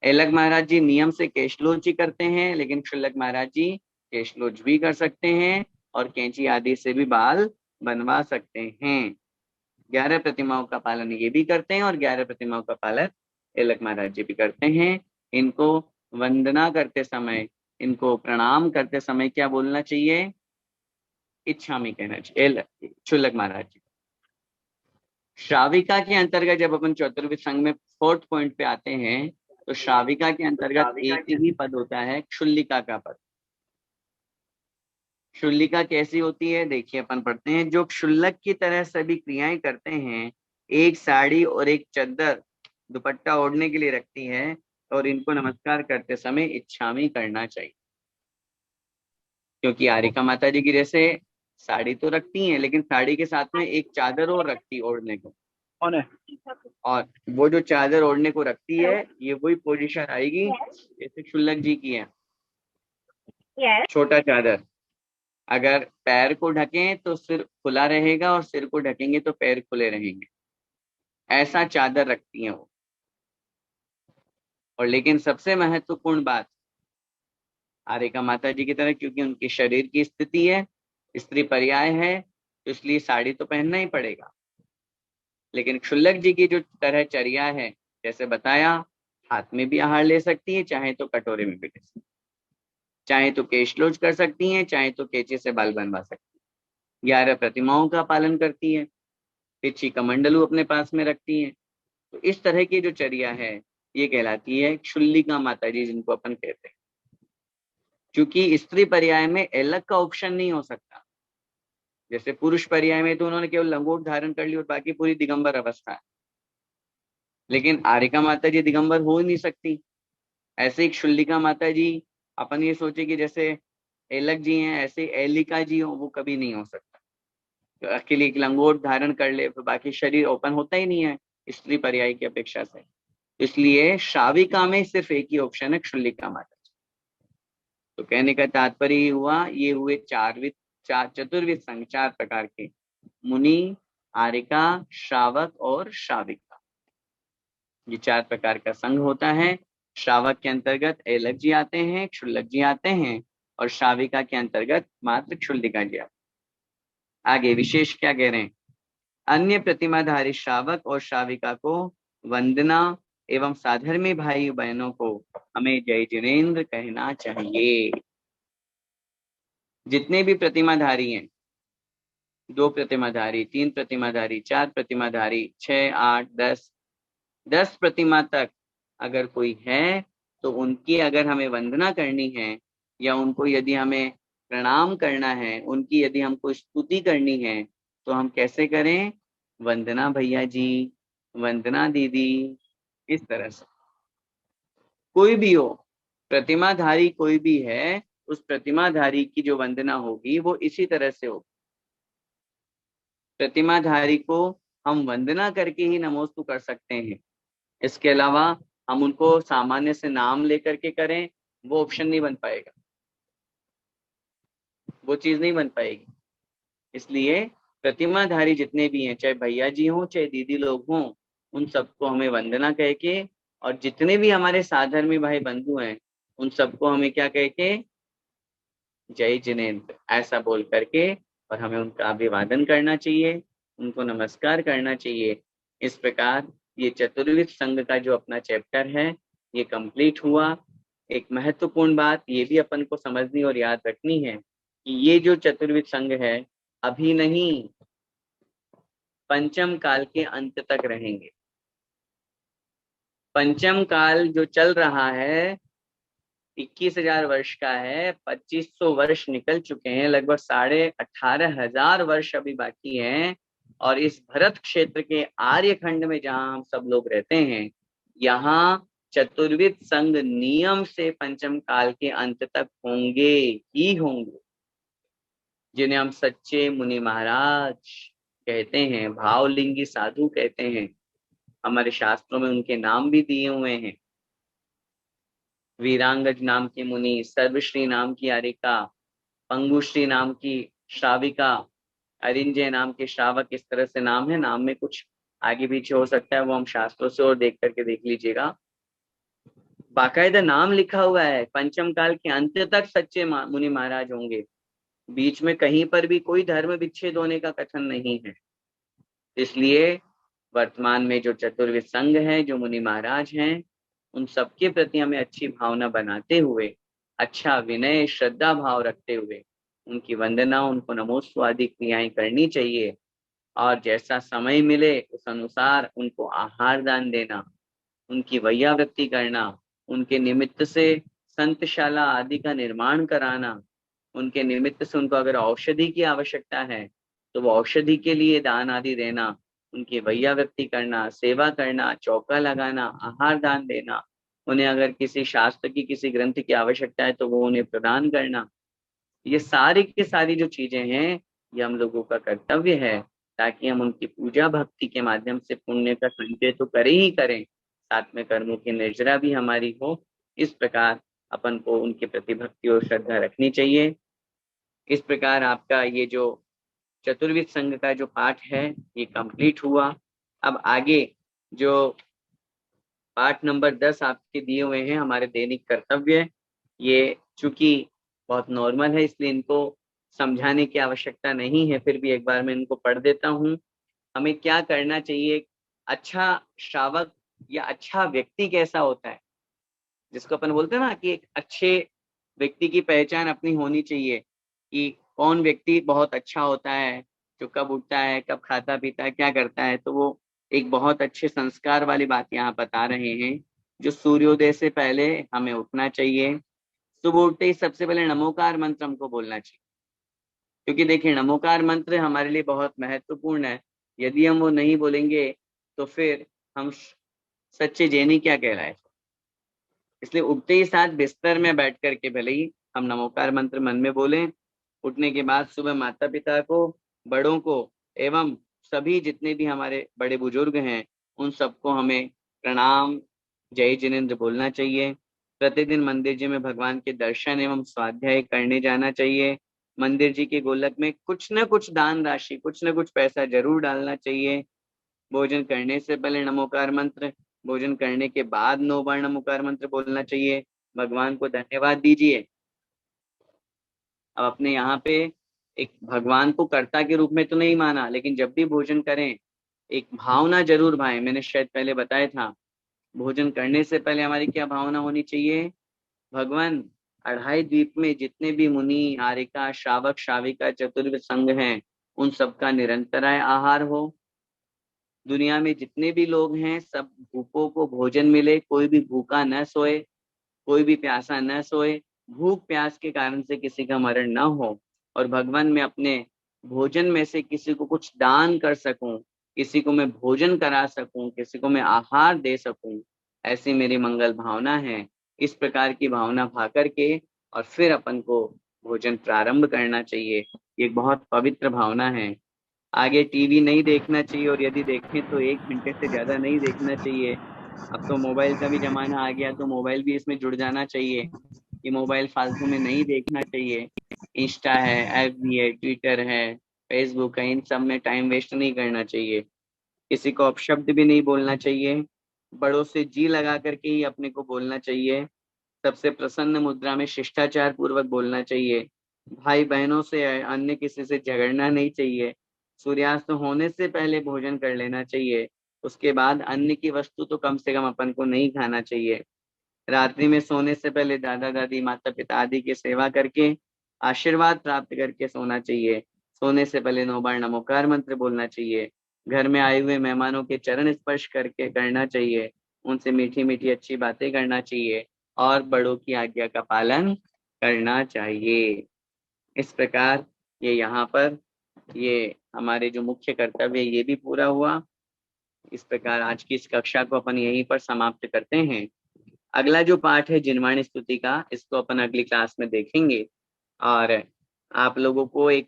एलक महाराज जी नियम से केशलोच ही करते हैं, लेकिन क्षुल्लक महाराज जी केशलोच भी कर सकते हैं और कैंची आदि से भी बाल बनवा सकते हैं। 11 प्रतिमाओं का पालन ये भी करते हैं और 11 प्रतिमाओं का पालन एलक महाराज जी भी करते हैं। इनको वंदना करते समय, इनको प्रणाम करते समय क्या बोलना चाहिए? इच्छामी कहना चाहिए क्षुल्लक महाराज जी। श्राविका के अंतर्गत जब अपन चतुर्विद संघ में 4th पॉइंट पे आते हैं तो श्राविका के अंतर्गत एक ही पद होता है, क्षुल्लिका का पद। क्षुल्लिका कैसी होती है देखिए, अपन पढ़ते हैं, जो क्षुल्लक की तरह सभी क्रियाएं करते हैं, एक साड़ी और एक चद्दर दुपट्टा ओढ़ने के लिए रखती है और इनको नमस्कार करते समय इच्छामी करना चाहिए। क्योंकि आरिका माता जी की जैसे साड़ी तो रखती हैं, लेकिन साड़ी के साथ में एक चादर और रखती ओढ़ने को, और वो जो चादर ओढ़ने को रखती है ये वही पोजीशन आएगी जैसे क्षुल्लक जी की है। छोटा चादर, अगर पैर को ढकें तो सिर खुला रहेगा और सिर को ढकेंगे तो पैर खुले रहेंगे, ऐसा चादर रखती हैं वो। और लेकिन सबसे महत्वपूर्ण बात, आरिका माता जी की तरह क्योंकि उनकी शरीर की स्थिति है, स्त्री पर्याय है, तो इसलिए साड़ी तो पहनना ही पड़ेगा। लेकिन क्षुल्लक जी की जो तरह चर्या है, जैसे बताया, हाथ में भी आहार ले सकती है, चाहे तो कटोरे में भी ले सकती है, चाहे तो केशलोच कर सकती हैं, चाहे तो केचे से बाल बनवा सकती है, 11 प्रतिमाओं का पालन करती है, पिछी कमंडलू अपने पास में रखती है। तो इस तरह की जो चर्या है ये कहलाती है क्षुल्लिका माता जी, जिनको अपन कहते हैं। क्योंकि स्त्री पर्याय में एलक का ऑप्शन नहीं हो सकता, जैसे पुरुष पर्याय में तो उन्होंने केवल लंगोट धारण कर ली और बाकी पूरी दिगंबर अवस्था है, लेकिन आरिका माता जी दिगंबर हो ही नहीं सकती। ऐसे ही क्षुल्लिका माता जी, अपन ये सोचे कि जैसे एलक जी हैं ऐसे एलिका जी हो, वो कभी नहीं हो सकता। तो अकेले एक लंगोट धारण कर ले तो बाकी शरीर ओपन होता ही नहीं है स्त्री पर्याय की अपेक्षा से। इसलिए श्राविका में सिर्फ एक ही ऑप्शन है, क्षुल्लिका माता जी। तो कहने का तात्पर्य ये हुआ, ये हुए चतुर्विद संघ, 4 प्रकार के, मुनि, आरिका, श्रावक और श्राविका, ये 4 प्रकार का संघ होता है। श्रावक के अंतर्गत एलक जी आते हैं, क्षुल्लक जी आते हैं, और श्राविका के अंतर्गत मात्र क्षुल्लिका जी आते हैं। आगे विशेष क्या कह रहे हैं? अन्य प्रतिमाधारी श्रावक और श्राविका को वंदना एवं साधर्मी भाई बहनों को हमें जय जिनेन्द्र कहना चाहिए। जितने भी प्रतिमाधारी हैं, 2 प्रतिमाधारी, 3 प्रतिमाधारी, 4 प्रतिमाधारी, 6, 8, 10 प्रतिमा तक अगर कोई है तो उनकी अगर हमें वंदना करनी है या उनको यदि हमें प्रणाम करना है, उनकी यदि हमको स्तुति करनी है, तो हम कैसे करें? वंदना भैया जी, वंदना दीदी, इस तरह से। कोई भी हो, प्रतिमाधारी कोई भी है, उस प्रतिमाधारी की जो वंदना होगी वो इसी तरह से होगी। प्रतिमाधारी को हम वंदना करके ही नमोस्तु कर सकते हैं, इसके अलावा हम उनको सामान्य से नाम लेकर के करें, वो ऑप्शन नहीं बन पाएगा, वो चीज नहीं बन पाएगी। इसलिए प्रतिमाधारी जितने भी हैं, चाहे भैया जी हों चाहे दीदी लोग हों, उन सबको हमें वंदना कह के, और जितने भी हमारे साधर्मी भाई बंधु हैं उन सबको हमें क्या कह के? जय जिनेन्द्र ऐसा बोल करके, और हमें उनका अभिवादन करना चाहिए, उनको नमस्कार करना चाहिए। इस प्रकार ये चतुर्विध संघ का जो अपना चैप्टर है ये कंप्लीट हुआ। एक महत्वपूर्ण बात ये भी अपन को समझनी और याद रखनी है कि ये जो चतुर्विध संघ है अभी नहीं, पंचम काल के अंत तक रहेंगे। पंचम काल जो चल रहा है 21,000 वर्ष का है, 2500 वर्ष निकल चुके हैं, लगभग 18,500 वर्ष अभी बाकी हैं। और इस भरत क्षेत्र के आर्यखंड में जहां हम सब लोग रहते हैं, यहाँ चतुर्विध संघ नियम से पंचम काल के अंत तक होंगे ही होंगे, जिन्हें हम सच्चे मुनि महाराज कहते हैं, भावलिंगी साधु कहते हैं। हमारे शास्त्रों में उनके नाम भी दिए हुए हैं। वीरांगज नाम की मुनि, सर्वश्री नाम की आर्यिका, पंगुश्री नाम की श्राविका, अरिंजय नाम के श्रावक, इस तरह से नाम है। नाम में कुछ आगे पीछे हो सकता है, वो हम शास्त्रों से और देख करके देख लीजिएगा। बाकायदा नाम लिखा हुआ है, पंचम काल के अंत तक सच्चे मुनि महाराज होंगे। बीच में कहीं पर भी कोई धर्म विच्छेद होने का कथन नहीं है। इसलिए वर्तमान में जो चतुर्विध संघ है, जो मुनि महाराज हैं, उन सबके प्रति हमें अच्छी भावना बनाते हुए, अच्छा विनय श्रद्धा भाव रखते हुए उनकी वंदना, उनको नमोस्तु आदि क्रियाएं करनी चाहिए। और जैसा समय मिले उस अनुसार उनको आहार दान देना, उनकी वैयावृत्ति करना, उनके निमित्त से संतशाला आदि का निर्माण कराना, उनके निमित्त से उनको अगर औषधि की आवश्यकता है तो वो औषधि के लिए दान आदि देना, उनकी वैयावृत्ति करना, सेवा करना, चौका लगाना, आहार दान देना, उन्हें अगर किसी शास्त्र की किसी ग्रंथ की आवश्यकता है तो वो उन्हें प्रदान करना। ये सारी की सारी जो चीजें हैं ये हम लोगों का कर्तव्य है, ताकि हम उनकी पूजा भक्ति के माध्यम से पुण्य का संचय तो करें ही करें, साथ में कर्मों की निर्जरा भी हमारी हो। इस प्रकार अपन को उनके प्रति भक्ति और श्रद्धा रखनी चाहिए। इस प्रकार आपका ये जो चतुर्विध संघ का जो पाठ है ये कंप्लीट हुआ। अब आगे जो पाठ नंबर 10 आपके दिए हुए हैं, हमारे दैनिक कर्तव्य, ये चूंकि बहुत नॉर्मल है इसलिए इनको समझाने की आवश्यकता नहीं है, फिर भी एक बार मैं इनको पढ़ देता हूँ। हमें क्या करना चाहिए, अच्छा श्रावक या अच्छा व्यक्ति कैसा होता है, जिसको अपन बोलते हैं ना कि एक अच्छे व्यक्ति की पहचान अपनी होनी चाहिए कि कौन व्यक्ति बहुत अच्छा होता है, जो कब उठता है, कब खाता पीता है, क्या करता है। तो वो एक बहुत अच्छे संस्कार वाली बात यहाँ बता रहे हैं। जो सूर्योदय से पहले हमें उठना चाहिए, सुबह उठते ही सबसे पहले नमोकार मंत्र हमको बोलना चाहिए, क्योंकि देखिए नमोकार मंत्र हमारे लिए बहुत महत्वपूर्ण है। यदि हम वो नहीं बोलेंगे तो फिर हम सच्चे जैनी क्या कहलाए। इसलिए उठते ही साथ बिस्तर में बैठ करके भले ही हम नमोकार मंत्र मन में बोलें। उठने के बाद सुबह माता पिता को, बड़ों को एवं सभी जितने भी हमारे बड़े बुजुर्ग हैं उन सबको हमें प्रणाम, जय जिनेन्द्र बोलना चाहिए। प्रतिदिन मंदिर जी में भगवान के दर्शन एवं स्वाध्याय करने जाना चाहिए। मंदिर जी के गोलक में कुछ न कुछ दान राशि, कुछ न कुछ पैसा जरूर डालना चाहिए। भोजन करने से पहले नमोकार मंत्र, भोजन करने के बाद 9 बार नमोकार मंत्र बोलना चाहिए। भगवान को धन्यवाद दीजिए। अब अपने यहाँ पे एक भगवान को कर्ता के रूप में तो नहीं माना, लेकिन जब भी भोजन करें एक भावना जरूर भाए। मैंने शायद पहले बताया था, भोजन करने से पहले हमारी क्या भावना होनी चाहिए, भगवान अढ़ाई द्वीप में जितने भी मुनि, आर्यिका, श्रावक, श्राविका, चतुर्विध संघ हैं उन सबका निरंतर आहार हो। दुनिया में जितने भी लोग हैं सब भूखों को भोजन मिले, कोई भी भूखा न सोए, कोई भी प्यासा न सोए, भूख प्यास के कारण से किसी का मरण न हो। और भगवान में अपने भोजन में से किसी को कुछ दान कर सकूं, किसी को मैं भोजन करा सकूं, किसी को मैं आहार दे सकूं, ऐसी मेरी मंगल भावना है। इस प्रकार की भावना भा करके और फिर अपन को भोजन प्रारंभ करना चाहिए। ये बहुत पवित्र भावना है। आगे टीवी नहीं देखना चाहिए, और यदि देखें तो 1 घंटे से ज्यादा नहीं देखना चाहिए। अब तो मोबाइल का भी जमाना आ गया, तो मोबाइल भी इसमें जुड़ जाना चाहिए कि मोबाइल फालतू में नहीं देखना चाहिए। इंस्टा है, एफबी है, ट्विटर है, फेसबुक है, इन सब में टाइम वेस्ट नहीं करना चाहिए। किसी को अपशब्द भी नहीं बोलना चाहिए। बड़ों से जी लगा करके ही अपने को बोलना चाहिए। सबसे प्रसन्न मुद्रा में शिष्टाचार पूर्वक बोलना चाहिए। भाई बहनों से, अन्य किसी से झगड़ना नहीं चाहिए। सूर्यास्त होने से पहले भोजन कर लेना चाहिए। उसके बाद अन्न की वस्तु तो कम से कम अपन को नहीं खाना चाहिए। रात्रि में सोने से पहले दादा दादी माता पिता आदि की सेवा करके आशीर्वाद प्राप्त करके सोना चाहिए। सोने से पहले 9 बार नमोकार मंत्र बोलना चाहिए। घर में आए हुए मेहमानों के चरण स्पर्श करके करना चाहिए। उनसे मीठी मीठी अच्छी बातें करना चाहिए और बड़ों की आज्ञा का पालन करना चाहिए। इस प्रकार ये यहाँ पर ये हमारे जो मुख्य कर्तव्य ये भी पूरा हुआ। इस प्रकार आज की इस कक्षा को अपन यहीं पर समाप्त करते हैं। अगला जो पाठ है जिनवाणी स्तुति का, इसको अपन अगली क्लास में देखेंगे। और आप लोगों को एक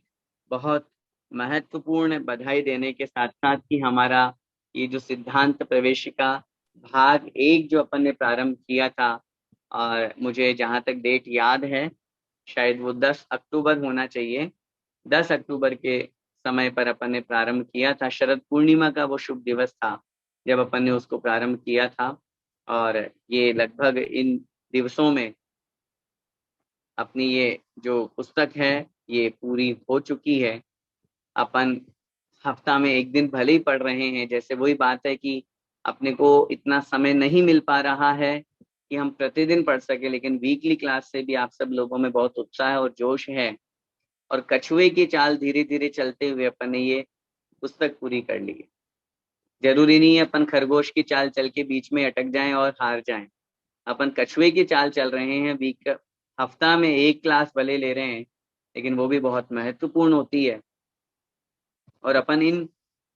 बहुत महत्वपूर्ण बधाई देने के साथ साथ कि हमारा ये जो सिद्धांत प्रवेशिका भाग 1 जो अपन ने प्रारंभ किया था, और मुझे जहां तक डेट याद है शायद वो 10 अक्टूबर होना चाहिए। 10 अक्टूबर के समय पर अपन ने प्रारंभ किया था। शरद पूर्णिमा का वो शुभ दिवस था जब अपन ने उसको प्रारंभ किया था। और ये लगभग इन दिवसों में अपनी ये जो पुस्तक है ये पूरी हो चुकी है। अपन हफ्ता में एक दिन भले ही पढ़ रहे हैं, जैसे वही बात है कि अपने को इतना समय नहीं मिल पा रहा है कि हम प्रतिदिन पढ़ सके, लेकिन वीकली क्लास से भी आप सब लोगों में बहुत उत्साह और जोश है। और कछुए की चाल धीरे धीरे चलते हुए अपन ने ये पुस्तक पूरी कर ली है। जरूरी नहीं है अपन खरगोश की चाल चल के बीच में अटक जाएं और हार जाएं। अपन कछुए की चाल चल रहे हैं। हफ्ता में एक क्लास भले ले रहे हैं, लेकिन वो भी बहुत महत्वपूर्ण होती है। और अपन इन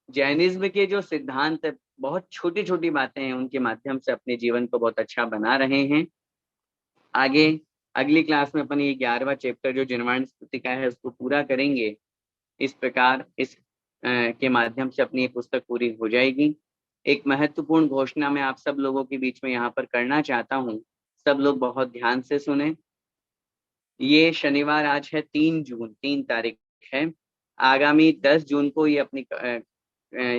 जैनिज्म के जो सिद्धांत है, बहुत छोटी छोटी बातें हैं, उनके माध्यम से अपने जीवन को बहुत अच्छा बना रहे हैं। आगे अगली क्लास में अपन ये 11वां चैप्टर जो जिनवाणी स्तुति का है उसको पूरा करेंगे। इस प्रकार इस के माध्यम से अपनी ये पुस्तक पूरी हो जाएगी। एक महत्वपूर्ण घोषणा मैं आप सब लोगों के बीच में यहाँ पर करना चाहता हूँ। सब लोग बहुत ध्यान से सुने। ये शनिवार आज है 3 जून, 3 तारीख है। आगामी 10 जून को ये अपनी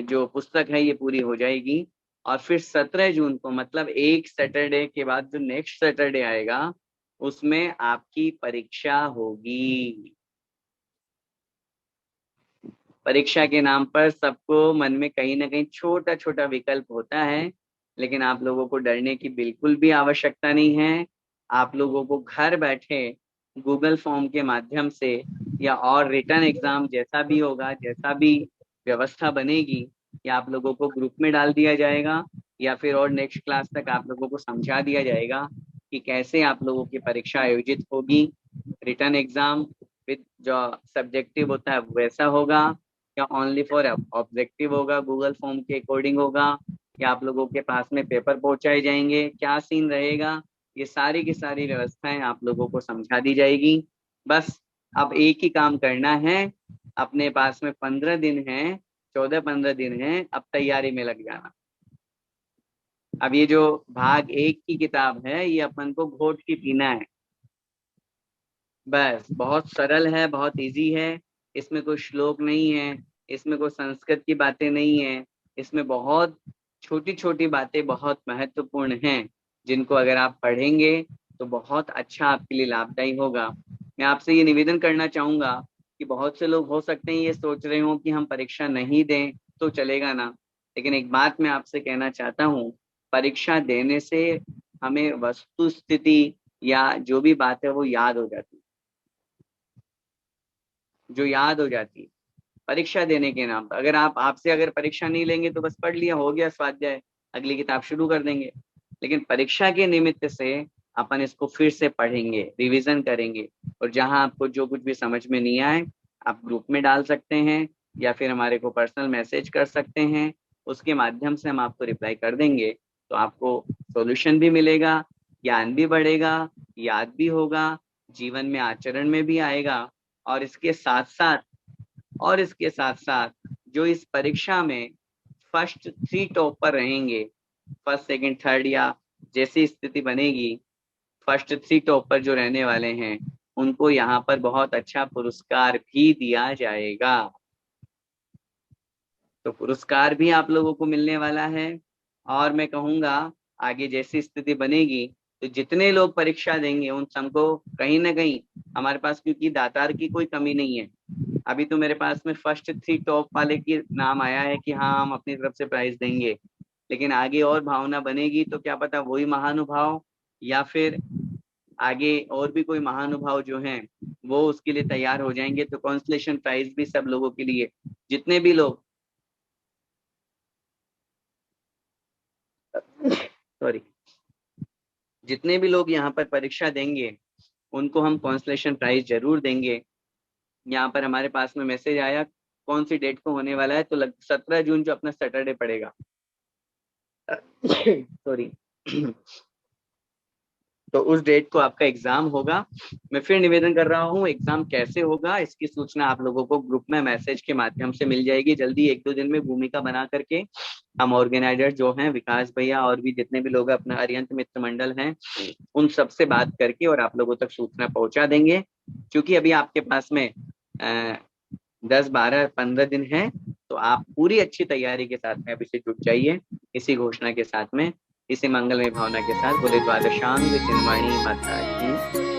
जो पुस्तक है ये पूरी हो जाएगी। और फिर 17 जून को, मतलब एक सैटरडे के बाद जो नेक्स्ट सैटरडे आएगा, उसमें आपकी परीक्षा होगी। परीक्षा के नाम पर सबको मन में कहीं ना कहीं छोटा छोटा विकल्प होता है, लेकिन आप लोगों को डरने की बिल्कुल भी आवश्यकता नहीं है। आप लोगों को घर बैठे गूगल फॉर्म के माध्यम से या और रिटर्न एग्जाम जैसा भी होगा, जैसा भी व्यवस्था बनेगी, या आप लोगों को ग्रुप में डाल दिया जाएगा या फिर और नेक्स्ट क्लास तक आप लोगों को समझा दिया जाएगा कि कैसे आप लोगों की परीक्षा आयोजित होगी। रिटर्न एग्जाम विद जो सब्जेक्टिव होता है वैसा होगा, या ओनली फॉर ऑब्जेक्टिव होगा, गूगल फॉर्म के अकॉर्डिंग होगा, या आप लोगों के पास में पेपर पहुंचाए जाएंगे, क्या सीन रहेगा, ये सारी की सारी व्यवस्थाएं आप लोगों को समझा दी जाएगी। बस अब एक ही काम करना है। अपने पास में 15 दिन है, 14-15 दिन है, अब तैयारी में लग जाना। अब ये जो भाग 1 की किताब है ये अपन को घोट के पीना है। बस बहुत सरल है, बहुत इजी है। इसमें कोई श्लोक नहीं है, इसमें कोई संस्कृत की बातें नहीं है। इसमें बहुत छोटी छोटी बातें बहुत महत्वपूर्ण हैं, जिनको अगर आप पढ़ेंगे तो बहुत अच्छा आपके लिए लाभदायी होगा। मैं आपसे ये निवेदन करना चाहूंगा कि बहुत से लोग हो सकते हैं ये सोच रहे हो कि हम परीक्षा नहीं दें तो चलेगा ना, लेकिन एक बात मैं आपसे कहना चाहता हूँ, परीक्षा देने से हमें वस्तु स्थिति या जो भी बात है वो याद हो जाती है। जो याद हो जाती है परीक्षा देने के नाम पर। अगर आप आपसे अगर परीक्षा नहीं लेंगे तो बस पढ़ लिया, हो गया स्वाध्याय, अगली किताब शुरू कर देंगे। लेकिन परीक्षा के निमित्त से अपन इसको फिर से पढ़ेंगे, रिवीजन करेंगे, और जहां आपको जो कुछ भी समझ में नहीं आए आप ग्रुप में डाल सकते हैं या फिर हमारे को पर्सनल मैसेज कर सकते हैं। उसके माध्यम से हम आपको रिप्लाई कर देंगे, तो आपको सॉल्यूशन भी मिलेगा, ज्ञान भी बढ़ेगा, याद भी होगा, जीवन में आचरण में भी आएगा। और इसके साथ साथ जो इस परीक्षा में फर्स्ट 3 टॉपर रहेंगे, फर्स्ट सेकंड थर्ड या जैसी स्थिति बनेगी, फर्स्ट 3 टॉपर जो रहने वाले हैं उनको यहाँ पर बहुत अच्छा पुरस्कार भी दिया जाएगा। तो पुरस्कार भी आप लोगों को मिलने वाला है। और मैं कहूँगा आगे जैसी स्थिति बनेगी तो जितने लोग परीक्षा देंगे उन सबको कहीं ना कहीं हमारे पास, क्योंकि दातार की कोई कमी नहीं है, अभी तो मेरे पास में फर्स्ट 3 टॉप वाले की नाम आया है कि हाँ हम अपनी तरफ से प्राइज देंगे, लेकिन आगे और भावना बनेगी तो क्या पता वही महानुभाव या फिर आगे और भी कोई महानुभाव जो हैं वो उसके लिए तैयार हो जाएंगे, तो कॉन्सलेशन प्राइज भी सब लोगों के लिए, जितने भी लोग सॉरी जितने भी लोग यहाँ पर परीक्षा देंगे उनको हम कॉन्सलेशन प्राइज जरूर देंगे। यहाँ पर हमारे पास में मैसेज आया कौन सी डेट को होने वाला है, तो 17 जून जो अपना सैटरडे पड़ेगा सॉरी तो उस डेट को आपका एग्जाम होगा। मैं फिर निवेदन कर रहा हूँ, एग्जाम कैसे होगा इसकी सूचना आप लोगों को ग्रुप में मैसेज के माध्यम से मिल जाएगी जल्दी, 1-2 दिन में भूमिका बना करके हम ऑर्गेनाइजर जो हैं विकास भैया और भी जितने भी लोग अपना अरियंत मित्र मंडल हैं उन सब से बात करके और आप लोगों तक सूचना पहुंचा देंगे। क्योंकि अभी आपके पास में 10-12-15 दिन है, तो आप पूरी अच्छी तैयारी के साथ में अभी से जुट जाइए इसी घोषणा के साथ में, इसी मंगलमय भावना के साथ। बोले द्वादशांग चिन्मणि माता की